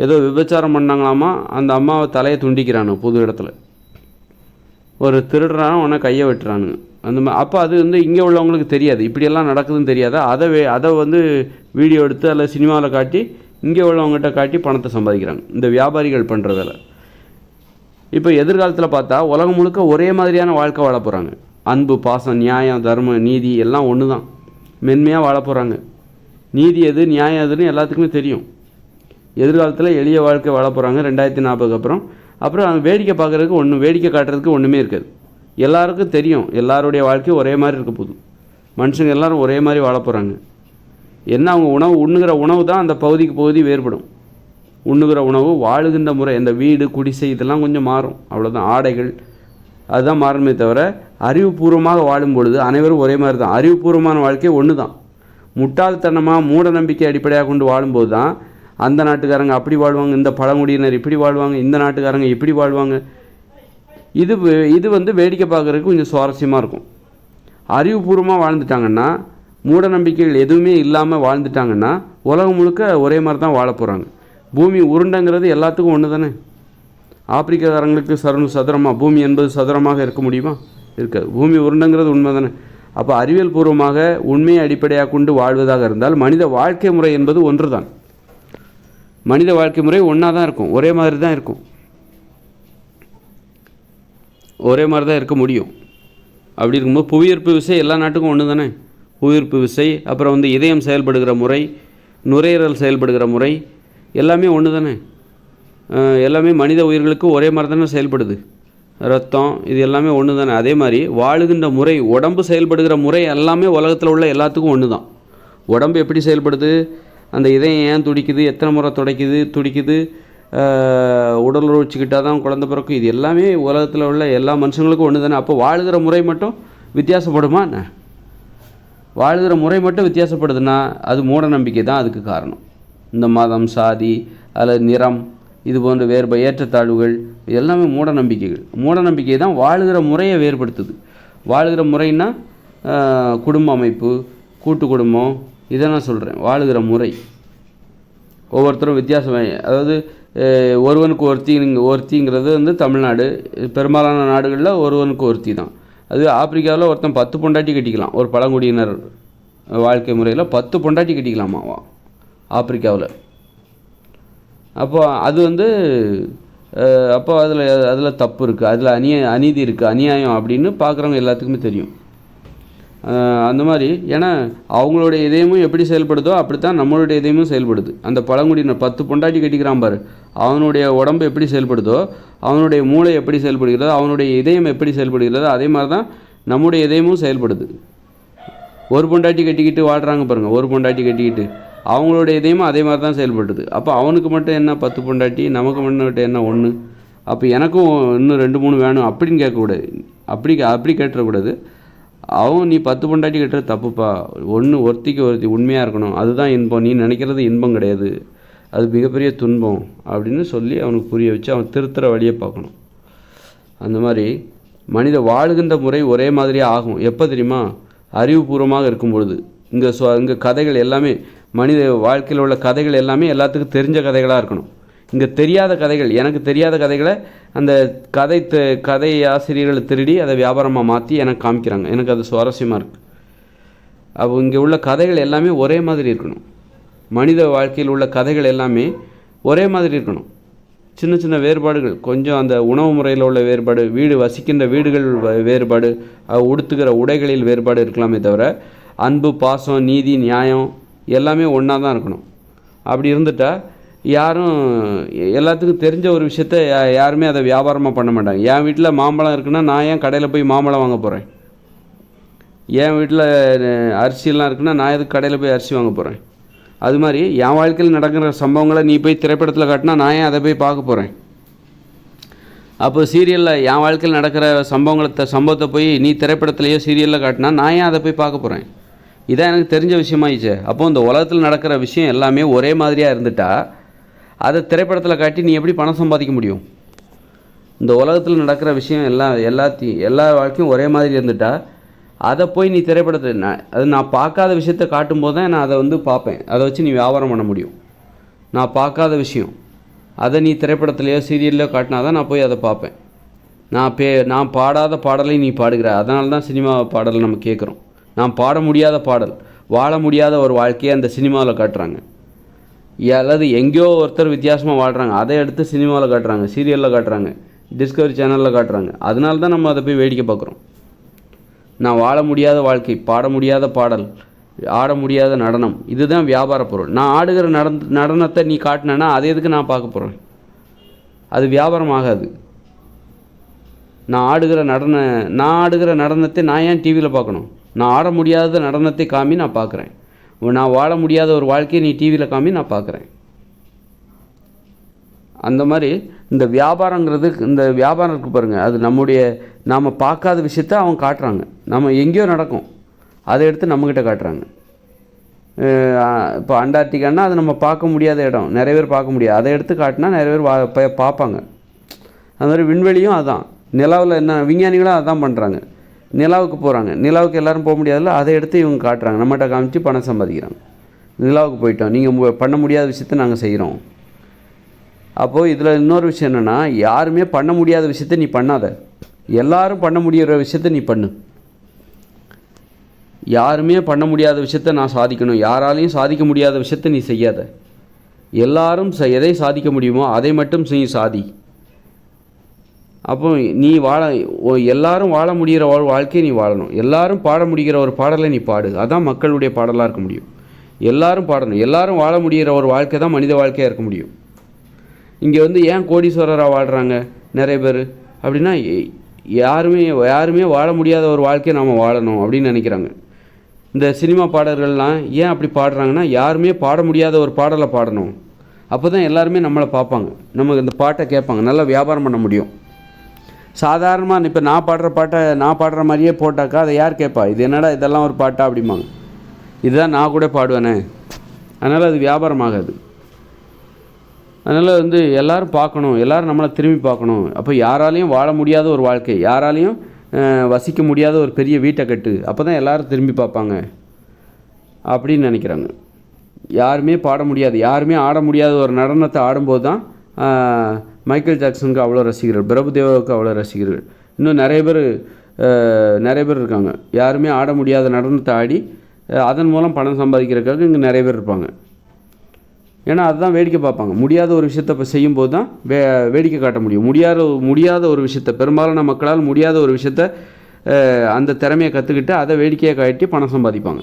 ஏதோ விபச்சாரம் பண்ணாங்களாமா, அந்த அம்மாவை தலையை துண்டிக்கிறானு புது இடத்துல. ஒரு திருடுறானோ உடனே கையை வெட்டுறானுங்க. அந்த மாதிரி அப்போ அது இங்கே உள்ளவங்களுக்கு தெரியாது, இப்படியெல்லாம் நடக்குதுன்னு தெரியாதா. அதை வீடியோ எடுத்து அதில் சினிமாவில் காட்டி இங்கே உள்ளவங்ககிட்ட காட்டி பணத்தை சம்பாதிக்கிறாங்க இந்த வியாபாரிகள் பண்ணுறதில். இப்போ எதிர்காலத்தில் பார்த்தா உலகம் முழுக்க ஒரே மாதிரியான வாழ்க்கை வாழ போகிறாங்க. அன்பு, பாசம், நியாயம், தர்மம், நீதி எல்லாம் ஒன்று தான். மென்மையாக வாழ போகிறாங்க. நீதி எது, நியாயம் எதுன்னு எல்லாத்துக்குமே தெரியும். எதிர்காலத்தில் எளிய வாழ்க்கை வாழ போகிறாங்க 2040 அப்புறம் வேடிக்கை பார்க்குறதுக்கு வேடிக்கை காட்டுறதுக்கு ஒன்றுமே இருக்காது. எல்லாருக்கும் தெரியும் எல்லாருடைய வாழ்க்கையும் ஒரே மாதிரி இருக்க போகுது. மனுஷங்க எல்லோரும் ஒரே மாதிரி வாழ போகிறாங்க. என்ன அவங்க உண்ணுகிற உணவு தான் அந்த பகுதிக்கு பகுதி வேறுபடும். உண்ணுகிற உணவு, வாழுகின்ற முறை, இந்த வீடு, குடிசை இதெல்லாம் கொஞ்சம் மாறும், அவ்வளோதான். ஆடைகள் அதுதான் மாறுமே தவிர அறிவுபூர்வமாக வாழும் பொழுது அனைவரும் ஒரே மாதிரி தான். அறிவுபூர்வமான வாழ்க்கை ஒன்று தான். முட்டாள்தனமாக மூட நம்பிக்கை அடிப்படையாக கொண்டு வாழும்போது தான் அந்த நாட்டுக்காரங்க அப்படி வாழ்வாங்க, இந்த பழங்குடியினர் இப்படி வாழ்வாங்க, இந்த நாட்டுக்காரங்க இப்படி வாழ்வாங்க. இது வேடிக்கை பார்க்குறதுக்கு கொஞ்சம் சுவாரஸ்யமாக இருக்கும். அறிவுபூர்வமாக வாழ்ந்துட்டாங்கன்னா, மூட நம்பிக்கைகள் எதுவுமே இல்லாமல் வாழ்ந்துட்டாங்கன்னா உலகம் முழுக்க ஒரே மாதிரி தான் வாழ போகிறாங்க. பூமி உருண்டைங்கிறது எல்லாத்துக்கும் ஒன்று தானே. ஆப்பிரிக்காரங்களுக்கு சதுரமாக, பூமி என்பது சதுரமாக இருக்க முடியுமா? இருக்காது. பூமி உருண்டைங்கிறது உண்மை தானே. அப்போ அறிவியல் பூர்வமாக உண்மையை அடிப்படையாக கொண்டு வாழ்வதாக இருந்தால் மனித வாழ்க்கை முறை என்பது ஒன்று தான். மனித வாழ்க்கை முறை ஒன்றா தான் இருக்கும், ஒரே மாதிரி தான் இருக்கும், ஒரே மாதிரி தான் இருக்க முடியும். அப்படி இருக்கும்போது புவியீர்ப்பு விசை எல்லா நாட்டுக்கும் ஒன்று தானே. புவியீர்ப்பு விசை, அப்புறம் இதயம் செயல்படுகிற முறை, நுரையீரல் செயல்படுகிற முறை எல்லாமே ஒன்று தானே. எல்லாமே மனித உயிர்களுக்கு ஒரே மாதிரி தானே செயல்படுது. ரத்தம் இது எல்லாமே ஒன்று தானே. அதே மாதிரி வாழுகின்ற முறை, உடம்பு செயல்படுகிற முறை எல்லாமே உலகத்தில் உள்ள எல்லாத்துக்கும் ஒன்று தான். உடம்பு எப்படி செயல்படுது, அந்த இதயம் ஏன் துடிக்குது, எத்தனை முறை துடிக்குது, உடல் உறவுச்சிக்கிட்டால் தான் குழந்தை பிறக்கும், இது எல்லாமே உலகத்தில் உள்ள எல்லா மனுஷங்களுக்கும் ஒன்று தானே. அப்போ வாழுகிற முறை மட்டும் வித்தியாசப்படுமா என்ன? வாழுகிற முறை மட்டும் வித்தியாசப்படுதுன்னா அது மூட நம்பிக்கை தான் அதுக்கு காரணம். இந்த மதம், சாதி, அல்லது நிறம், இது போன்ற ஏற்றத்தாழ்வுகள் எல்லாமே மூட நம்பிக்கைகள். மூட நம்பிக்கை தான் வாழுகிற முறையை வேறுபடுத்துது. வாழுகிற முறைன்னா குடும்ப அமைப்பு, கூட்டு குடும்பம், இதை நான் சொல்கிறேன். வாழுகிற முறை ஒவ்வொருத்தரும் வித்தியாசமாக, அதாவது ஒருவனுக்கு ஒருத்திங்கிறது வந்து தமிழ்நாடு, பெரும்பாலான நாடுகளில் ஒருவனுக்கு ஒருத்தி தான். அது ஆப்பிரிக்காவில் ஒருத்தன் 10 பொண்டாட்டி கட்டிக்கலாம். ஒரு பழங்குடியினர் வாழ்க்கை முறையில் 10 பொண்டாட்டி கட்டிக்கலாமா ஆப்பிரிக்காவில். அப்போ அது வந்து அப்போ அதில் தப்பு இருக்குது, அதில் அநீதி இருக்குது, அநியாயம் அப்படின்னு பார்க்குறவங்க எல்லாத்துக்குமே தெரியும். அந்த மாதிரி, ஏன்னா அவங்களுடைய இதயமும் எப்படி செயல்படுதோ அப்படித்தான் நம்மளுடைய இதயமும் செயல்படுது. அந்த பழங்குடியினர் 10 பொண்டாட்டி கட்டிக்கிறான் பாரு, அவனுடைய உடம்பு எப்படி செயல்படுதோ, அவனுடைய மூளை எப்படி செயல்படுகிறதோ, அவனுடைய இதயம் எப்படி செயல்படுகிறதோ, அதே மாதிரி தான் நம்முடைய இதயமும் செயல்படுது. ஒரு பொண்டாட்டி கட்டிக்கிட்டு வாழ்கிறாங்க பாருங்கள், ஒரு பொண்டாட்டி கட்டிக்கிட்டு, அவங்களுடைய இதயமும் அதே மாதிரி தான் செயல்படுது. அப்போ அவனுக்கு மட்டும் என்ன 10 பொண்டாட்டி, நமக்கு மட்டும் என்ன 1, அப்போ எனக்கும் இன்னும் 2-3 வேணும் அப்படின்னு கேட்கக்கூடாது. அப்படி கேட்டுறக்கூடாது. அவன் நீ 10 பொண்டாட்டி கட்டுற தப்புப்பா, ஒருத்திக்கு உண்மையாக இருக்கணும், அதுதான் இன்பம், நீ நினைக்கிறது இன்பம் கிடையாது, அது மிகப்பெரிய துன்பம் அப்படின்னு சொல்லி அவனுக்கு புரிய வச்சு அவன் திருத்துற வழியை பார்க்கணும். அந்த மாதிரி மனித வாழுகின்ற முறை ஒரே மாதிரியே ஆகும். எப்போ தெரியுமா? அறிவுபூர்வமாக இருக்கும் பொழுது. இங்கே கதைகள் எல்லாமே, மனித வாழ்க்கையில் உள்ள கதைகள் எல்லாமே எல்லாத்துக்கும் தெரிஞ்ச கதைகளாக இருக்கணும். இங்கே தெரியாத கதைகள், எனக்கு தெரியாத கதைகளை அந்த கதை ஆசிரியர்களை திருடி அதை வியாபாரமாக மாற்றி எனக்கு காமிக்கிறாங்க. எனக்கு அது சுவாரஸ்யமாக இருக்குது. அப்போ இங்கே உள்ள கதைகள் எல்லாமே ஒரே மாதிரி இருக்கணும். மனித வாழ்க்கையில் உள்ள கதைகள் எல்லாமே ஒரே மாதிரி இருக்கணும். சின்ன சின்ன வேறுபாடுகள், கொஞ்சம் அந்த உணவு முறையில் உள்ள வேறுபாடு, வசிக்கின்ற வீடுகள் வேறுபாடு, உடுத்துகிற உடைகளில் வேறுபாடு இருக்கலாமே தவிர அன்பு, பாசம், நீதி, நியாயம் எல்லாமே ஒன்றா தான் இருக்கணும். அப்படி இருந்துட்டால் யாரும் எல்லாத்துக்கும் தெரிஞ்ச ஒரு விஷயத்த யாருமே அதை வியாபாரமாக பண்ண மாட்டாங்க. என் வீட்டில் மாம்பழம் இருக்குன்னா நான் ஏன் கடையில் போய் மாம்பழம் வாங்க போகிறேன்? என் வீட்டில் அரிசியெல்லாம் இருக்குன்னா நான் எதுக்கு கடையில் போய் அரிசி வாங்க போகிறேன்? அது மாதிரி என் வாழ்க்கையில் நடக்கிற சம்பவங்களை நீ போய் திரைப்படத்தில் காட்டினா நான் ஏன் அதை போய் பார்க்க போகிறேன்? அப்போ சீரியலில் என் வாழ்க்கையில் நடக்கிற சம்பவத்தை போய் நீ திரைப்படத்துலையோ சீரியலில் காட்டினா நான் ஏன் அதை போய் பார்க்க போகிறேன்? இதான் எனக்கு தெரிஞ்ச விஷயமாயிடுச்சு. அப்போது இந்த உலகத்தில் நடக்கிற விஷயம் எல்லாமே ஒரே மாதிரியாக இருந்துட்டா அதை திரைப்படத்தில் காட்டி நீ எப்படி பணம் சம்பாதிக்க முடியும்? இந்த உலகத்தில் நடக்கிற விஷயம் எல்லா வாழ்க்கையும் ஒரே மாதிரி இருந்துட்டா அதை போய் நீ திரைப்படத்தில் நான் பார்க்காத விஷயத்தை காட்டும்போது தான் நான் அதை வந்து பார்ப்பேன். அதை வச்சு நீ வியாபாரம் பண்ண முடியும். நான் பார்க்காத விஷயம் அதை நீ திரைப்படத்துலையோ சீரியல்லையோ காட்டினா தான் நான் போய் அதை பார்ப்பேன். நான் பாடாத பாடலை நீ பாடுகிற, அதனால தான் சினிமா பாடலை நம்ம கேட்குறோம். நான் பாட முடியாத பாடல், வாழ முடியாத ஒரு வாழ்க்கையை அந்த சினிமாவில் காட்டுறாங்க. அல்லது எங்கேயோ ஒருத்தர் வித்தியாசமாக வாழ்கிறாங்க, அதை எடுத்து சினிமாவில் காட்டுறாங்க, சீரியலில் காட்டுறாங்க, டிஸ்கவரி சேனலில் காட்டுறாங்க. அதனால தான் நம்ம அதை போய் வேடிக்கை பார்க்குறோம். நான் வாழ முடியாத வாழ்க்கை, பாட முடியாத பாடல், ஆட முடியாத நடனம், இதுதான் வியாபார பொருள். நான் ஆடுகிற நடனத்தை நீ காட்டினேன்னா அதை எதுக்கு நான் பார்க்க போகிறேன்? அது வியாபாரம் ஆகாது. நான் ஆடுகிற நடனத்தை நான் ஏன் டிவியில் பார்க்கணும்? நான் ஆட முடியாத நடனத்தை காமி நான் பார்க்குறேன். நான் வாழ முடியாத ஒரு வாழ்க்கையை நீ டிவியில் காமி நான் பார்க்குறேன். அந்த மாதிரி இந்த வியாபாரம் இருக்குது பாருங்கள், அது நாம் பார்க்காத விஷயத்த அவங்க காட்டுறாங்க. நம்ம எங்கேயோ நடக்கும், அதை எடுத்து நம்மக்கிட்ட காட்டுறாங்க. இப்போ அண்டார்டிகான்னா அது நம்ம பார்க்க முடியாத இடம், நிறைய பேர் பார்க்க முடியாது, அதை எடுத்து காட்டினா நிறைய பேர் பார்ப்பாங்க. அது மாதிரி விண்வெளியும் அதுதான். நிலாவில் என்ன விஞ்ஞானிகளும் அதான் பண்ணுறாங்க. நிலாவுக்கு போகிறாங்க, நிலாவுக்கு எல்லோரும் போக முடியாதுல்ல, அதை எடுத்து இவங்க காட்டுறாங்க, நம்மகிட்ட காமிச்சு பணம் சம்பாதிக்கிறாங்க. நிலாவுக்கு போயிட்டோம், நீங்கள் பண்ண முடியாத விஷயத்த நாங்கள் செய்கிறோம். அப்போது இதில் இன்னொரு விஷயம் என்னென்னா, யாருமே பண்ண முடியாத விஷயத்த நீ பண்ணாத, எல்லாரும் பண்ண முடிகிற விஷயத்த நீ பண்ணு. யாருமே பண்ண முடியாத விஷயத்த நான் சாதிக்கணும், யாராலையும் சாதிக்க முடியாத விஷயத்த நீ செய்யாத. எல்லாரும் எதை சாதிக்க முடியுமோ அதை மட்டும் சாதி. அப்போ நீ எல்லாரும் வாழ முடிகிற வாழ்க்கையை நீ வாழணும். எல்லாரும் பாட முடிகிற ஒரு பாடலை நீ பாடு, அதான் மக்களுடைய பாடலாக இருக்க முடியும். எல்லாரும் பாடணும், எல்லாரும் வாழ முடிகிற ஒரு வாழ்க்கை தான் மனித வாழ்க்கையாக இருக்க முடியும். இங்கே ஏன் கோடீஸ்வரராக வாழ்கிறாங்க நிறைய பேர் அப்படின்னா, யாருமே வாழ முடியாத ஒரு வாழ்க்கையை நாம் வாழணும் அப்படின்னு நினைக்கிறாங்க. இந்த சினிமா பாடல்கள்லாம் ஏன் அப்படி பாடுறாங்கன்னா, யாருமே பாட முடியாத ஒரு பாடலை பாடணும், அப்போ தான் எல்லாருமே நம்மளை பார்ப்பாங்க, நமக்கு இந்த பாட்டை கேட்பாங்க, நல்லா வியாபாரம் பண்ண முடியும். சாதாரணமாக இப்போ நான் பாடுற மாதிரியே போட்டாக்கா அதை யார் கேட்பா? இது என்னடா இதெல்லாம் ஒரு பாட்டா அப்படிம்பாங்க. இதுதான் நான் கூட பாடுவேனே, அதனால் அது வியாபாரம் ஆகாது. அதனால் வந்து எல்லோரும் பார்க்கணும், எல்லோரும் நம்மளை திரும்பி பார்க்கணும். அப்போ யாராலையும் வாழ முடியாத ஒரு வாழ்க்கை, யாராலையும் வசிக்க முடியாத ஒரு பெரிய வீட்டை கட்டு, அப்போ தான் எல்லோரும் திரும்பி பார்ப்பாங்க அப்படின்னு நினைக்கிறாங்க. யாருமே பாட முடியாது, யாருமே ஆட முடியாத ஒரு நடனத்தை ஆடும்போது தான் மைக்கேல் ஜாக்சனுக்கு அவ்வளோ ரசிகர்கள், பிரபுதேவாவுக்கு அவ்வளோ ரசிகர்கள், இன்னும் நிறைய பேர் இருக்காங்க. யாருமே ஆட முடியாத நடனத்தை ஆடி அதன் மூலம் பணம் சம்பாதிக்கிறதுக்காக இங்கே நிறைய பேர் இருப்பாங்க. ஏன்னா அதுதான் வேடிக்கை பார்ப்பாங்க. முடியாத ஒரு விஷயத்தை இப்போ செய்யும்போது தான் வேடிக்கை காட்ட முடியும். முடியாத ஒரு விஷயத்தை, பெரும்பாலான மக்களால் முடியாத ஒரு விஷயத்தை அந்த திறமையை கற்றுக்கிட்டு அதை வேடிக்கையை காட்டி பணம் சம்பாதிப்பாங்க.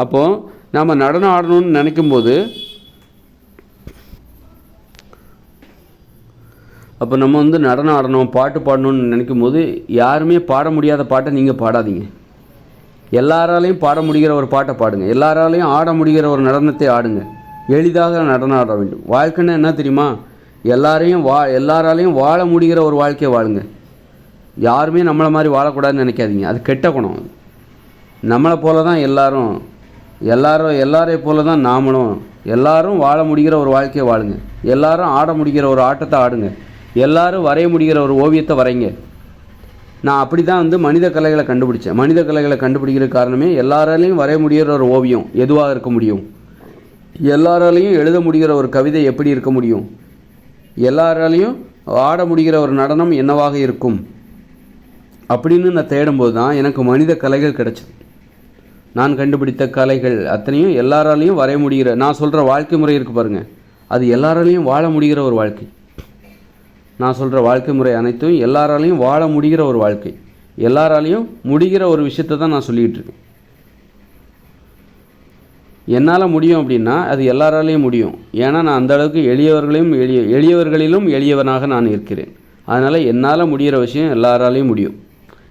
அப்போது நம்ம நடனம் ஆடணும்னு நினைக்கும்போது, அப்போ நம்ம வந்து நடனம் ஆடணும், பாட்டு பாடணும்னு நினைக்கும் போது யாருமே பாட முடியாத பாட்டை நீங்கள் பாடாதீங்க. எல்லாராலையும் பாட முடிகிற ஒரு பாட்டை பாடுங்க, எல்லாராலையும் ஆட முடிகிற ஒரு நடனத்தை ஆடுங்க. எளிதாக நடனம் ஆட வேண்டும். வாழ்க்கைன்னா என்ன தெரியுமா? எல்லாராலையும் வாழ முடிகிற ஒரு வாழ்க்கையை வாழுங்க. யாருமே நம்மளை மாதிரி வாழக்கூடாதுன்னு நினைக்காதீங்க, அது கெட்ட குணம். நம்மளை போல தான் எல்லாரையும் போல தான் நாமளும். எல்லாரும் வாழ முடிகிற ஒரு வாழ்க்கையை வாழுங்க, எல்லாரும் ஆட முடிகிற ஒரு ஆட்டத்தை ஆடுங்க, எல்லாரும் வரைய முடிகிற ஒரு ஓவியத்தை வரைங்க. நான் அப்படி தான் வந்து மனித கலைகளை கண்டுபிடிச்சேன். மனித கலைகளை கண்டுபிடிக்கிற காரணமே எல்லாராலையும் வரைய முடிகிற ஒரு ஓவியம் எதுவாக இருக்க முடியும், எல்லாராலையும் எழுத முடிகிற ஒரு கவிதை எப்படி இருக்க முடியும், எல்லாராலையும் ஆட முடிகிற ஒரு நடனம் என்னவாக இருக்கும் அப்படின்னு நான் தேடும்போது தான் எனக்கு மனித கலைகள் கிடச்சிது. நான் கண்டுபிடித்த கலைகள் அத்தனையும் எல்லாராலையும் வரைய முடிகிற, நான் சொல்கிற வாழ்க்கை முறை இருக்குது பாருங்கள், அது எல்லாராலையும் வாழ முடிகிற ஒரு வாழ்க்கை. நான் சொல்கிற வாழ்க்கை முறை அனைத்தும் எல்லாராலையும் வாழ முடிகிற ஒரு வாழ்க்கை, எல்லாராலையும் முடிகிற ஒரு விஷயத்தை தான் நான் சொல்லிக்கிட்டு இருக்கேன். என்னால் முடியும் அப்படின்னா அது எல்லாராலையும் முடியும். ஏன்னா நான் அந்த அளவுக்கு எளியவர்களிலும் எளியவனாக நான் இருக்கிறேன். அதனால் என்னால் முடிகிற விஷயம் எல்லாராலையும் முடியும்.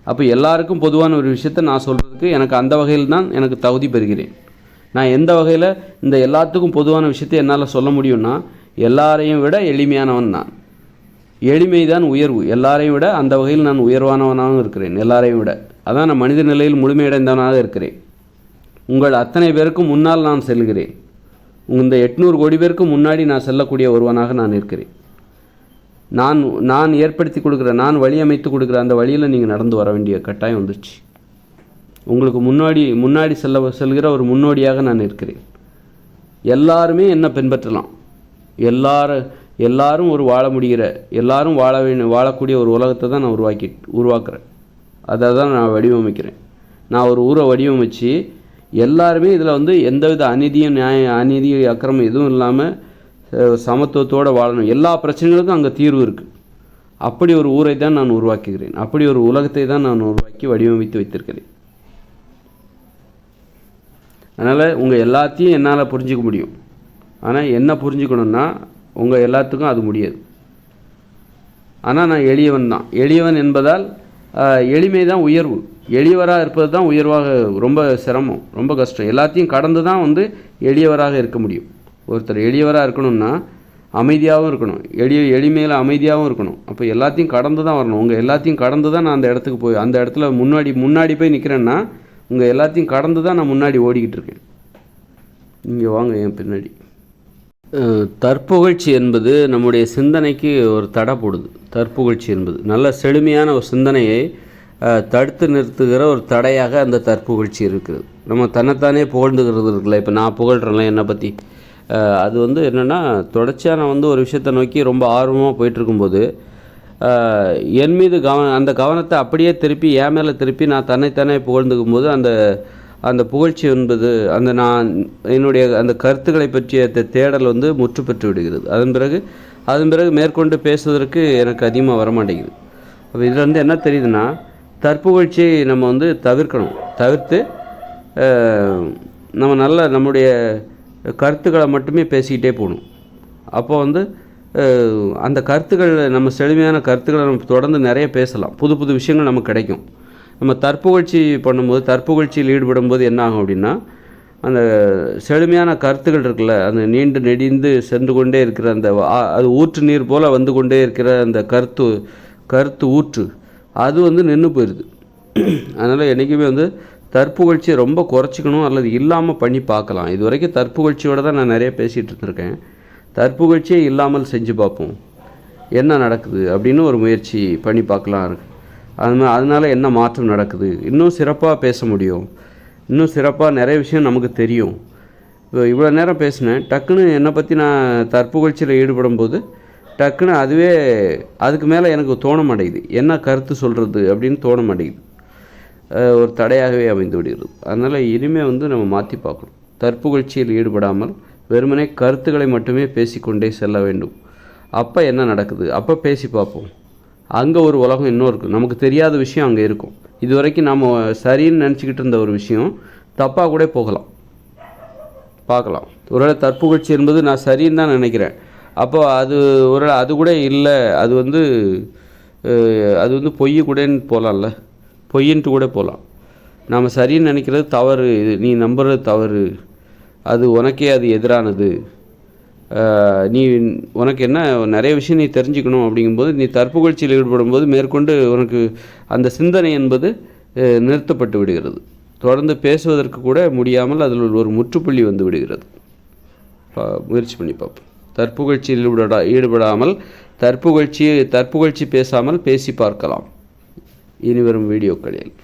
அப்போ எல்லாருக்கும் பொதுவான ஒரு விஷயத்தை நான் சொல்கிறதுக்கு எனக்கு அந்த வகையில் தான் எனக்கு தகுதி பெறுகிறேன். நான் எந்த வகையில் இந்த எல்லாத்துக்கும் பொதுவான விஷயத்தை என்னால் சொல்ல முடியும்னா, எல்லாரையும் விட எளிமையானவன் நான். எளிமை தான் உயர்வு. எல்லாரையும் விட அந்த வகையில் நான் உயர்வானவனாகவும் இருக்கிறேன், எல்லாரையும் விட. அதான் நான் மனித நிலையில் முழுமையடைந்தவனாக இருக்கிறேன். உங்கள் அத்தனை பேருக்கும் முன்னால் நான் செல்கிறேன். இந்த 800 கோடி பேருக்கு முன்னாடி நான் செல்லக்கூடிய ஒருவனாக நான் இருக்கிறேன். நான் ஏற்படுத்தி கொடுக்குற, நான் வழி அமைத்து கொடுக்குற அந்த வழியில் நீங்கள் நடந்து வர வேண்டிய கட்டாயம் வந்துடுச்சு. உங்களுக்கு முன்னாடி செல்கிற ஒரு முன்னோடியாக நான் இருக்கிறேன். எல்லாருமே என்னை பின்பற்றலாம். எல்லாரும் ஒரு வாழ முடிகிற, எல்லாரும் வாழக்கூடிய ஒரு உலகத்தை தான் நான் உருவாக்குறேன். அதை தான் நான் வடிவமைக்கிறேன். நான் ஒரு ஊரை வடிவமைச்சு எல்லாருமே இதில் வந்து எந்தவித அநீதி அக்கிரமம் எதுவும் இல்லாமல் சமத்துவத்தோடு வாழணும். எல்லா பிரச்சனைகளுக்கும் அங்கே தீர்வு இருக்குது. அப்படி ஒரு ஊரை தான் நான் உருவாக்குகிறேன். அப்படி ஒரு உலகத்தை தான் நான் உருவாக்கி வடிவமைத்து வைத்திருக்கிறேன். அதனால் உங்கள் எல்லாத்தையும் என்னால் புரிஞ்சிக்க முடியும். ஆனால் என்ன புரிஞ்சுக்கணுன்னா உங்கள் எல்லாத்துக்கும் அது முடியாது. ஆனால் நான் எளியவன் தான். எளியவன் என்பதால் எளிமை தான் உயர்வு. எளியவராக இருப்பது தான் உயர்வாக, ரொம்ப சிரமம், ரொம்ப கஷ்டம். எல்லாத்தையும் கடந்து தான் வந்து எளியவராக இருக்க முடியும். ஒருத்தர் எளியவராக இருக்கணும்னா அமைதியாகவும் இருக்கணும், எளிமையில் அமைதியாகவும் இருக்கணும். அப்போ எல்லாத்தையும் கடந்து தான் வரணும். உங்கள் எல்லாத்தையும் கடந்து தான் நான் அந்த இடத்துக்கு போய், அந்த இடத்துல முன்னாடி போய் நிற்கிறேன்னா உங்கள் எல்லாத்தையும் கடந்து தான் நான் முன்னாடி ஓடிக்கிட்டு இருக்கேன். இங்கே வாங்க என் பின்னாடி. தற்புகழ்ச்சி என்பது நம்முடைய சிந்தனைக்கு ஒரு தடை போடுது. தற்புகழ்ச்சி என்பது நல்ல செழுமையான ஒரு சிந்தனையை தடுத்து நிறுத்துகிற ஒரு தடையாக அந்த தற்புகழ்ச்சி இருக்குது. நம்ம தன்னைத்தானே புகழ்ந்துக்கிறது இருக்குல்ல. இப்போ நான் புகழ்கிறேன்ல என்னை பற்றி, அது வந்து என்னென்னா, தொடர்ச்சியாக நான் வந்து ஒரு விஷயத்தை நோக்கி ரொம்ப ஆர்வமாக போயிட்டுருக்கும்போது என் மீது அந்த கவனத்தை அப்படியே திருப்பி என் மேலே திருப்பி நான் தன்னைத்தானே புகழ்ந்துக்கும் போது அந்த புகழ்ச்சி என்பது நான் என்னுடைய அந்த கருத்துக்களை பற்றிய தேடல் வந்து முற்று பெற்று விடுகிறது. அதன் பிறகு மேற்கொண்டு பேசுவதற்கு எனக்கு அதிகமாக வரமாட்டேங்குது. அப்போ இதில் வந்து என்ன தெரியுதுன்னா, தற்புகழ்ச்சியை நம்ம வந்து தவிர்த்து நம்ம நம்முடைய கருத்துக்களை மட்டுமே பேசிக்கிட்டே போகணும். அப்போ வந்து அந்த கருத்துக்கள், நம்ம செழுமையான கருத்துக்களை நம்ம தொடர்ந்து நிறைய பேசலாம். புது விஷயங்கள் நமக்கு கிடைக்கும். நம்ம தற்புகழ்ச்சி பண்ணும்போது, தற்புகழ்ச்சியில் ஈடுபடும்போது என்ன ஆகும் அப்படின்னா, அந்த செழுமையான கருத்துக்கள் இருக்குல்ல, அந்த நீண்டு நெடிந்து சென்று கொண்டே இருக்கிற அது ஊற்று நீர் போல் வந்து கொண்டே இருக்கிற அந்த கருத்து ஊற்று, அது வந்து நின்று போயிடுது. அதனால் என்றைக்குமே வந்து தற்புகழ்ச்சியை ரொம்ப குறைச்சிக்கணும் அல்லது இல்லாமல் பண்ணி பார்க்கலாம். இது வரைக்கும் தற்புகழ்ச்சியோடு தான் நான் நிறைய பேசிகிட்டு இருந்திருக்கேன். தற்புகழ்ச்சியே இல்லாமல் செஞ்சு பார்ப்போம், என்ன நடக்குது அப்படின்னு ஒரு முயற்சி பண்ணி பார்க்கலாம். அதனால் என்ன மாற்றம் நடக்குது, இன்னும் சிறப்பாக பேச முடியும், இன்னும் சிறப்பாக நிறைய விஷயம் நமக்கு தெரியும். இப்போ இவ்வளோ நேரம் பேசினேன், டக்குன்னு என்னை பற்றி நான் தற்புகழ்ச்சியில் ஈடுபடும் போது டக்குன்னு அதுவே அதுக்கு மேலே எனக்கு தோண மாட்டேங்குது, என்ன கருத்து சொல்கிறது அப்படின்னு தோண மாட்டேங்குது, ஒரு தடையாகவே அமைந்து விடுகிறது. அதனால் இனிமேல் நம்ம மாற்றி பார்க்கணும். தற்புகழ்ச்சியில் ஈடுபடாமல் வெறுமனே கருத்துக்களை மட்டுமே பேசிக்கொண்டே செல்ல வேண்டும். அப்போ என்ன நடக்குது, அப்போ பேசி பார்ப்போம். அங்கே ஒரு உலகம் இன்னும் இருக்குது, நமக்கு தெரியாத விஷயம் அங்கே இருக்கும். இது வரைக்கும் நம்ம சரின்னு நினச்சிக்கிட்டு இருந்த ஒரு விஷயம் தப்பாக கூட போகலாம், பார்க்கலாம். ஒருவேளை தற்புகழ்ச்சி என்பது நான் சரின்னு தான் நினைக்கிறேன், அப்போ ஒருவேளை அது கூட இல்லை, அது பொய் கூடன்னு போகலாம்ல, பொய்யின்ட்டு கூட போகலாம். நாம் சரின்னு நினைக்கிறது தவறு, நீ நம்புறது தவறு, அது உனக்கே அது எதிரானது, உனக்கு என்ன நிறைய விஷயம் நீ தெரிஞ்சுக்கணும் அப்படிங்கும்போது நீ தற்புகழ்ச்சியில் ஈடுபடும்போது மேற்கொண்டு உனக்கு அந்த சிந்தனை என்பது நிறுத்தப்பட்டு விடுகிறது. தொடர்ந்து பேசுவதற்கு கூட முடியாமல் அதில் ஒரு முற்றுப்புள்ளி வந்து விடுகிறது. முயற்சி பண்ணி பார்ப்போம். தற்புகழ்ச்சியில் ஈடுபடாமல் தற்புகழ்ச்சி பேசாமல் பேசி பார்க்கலாம் இனி வரும் வீடியோக்களில்.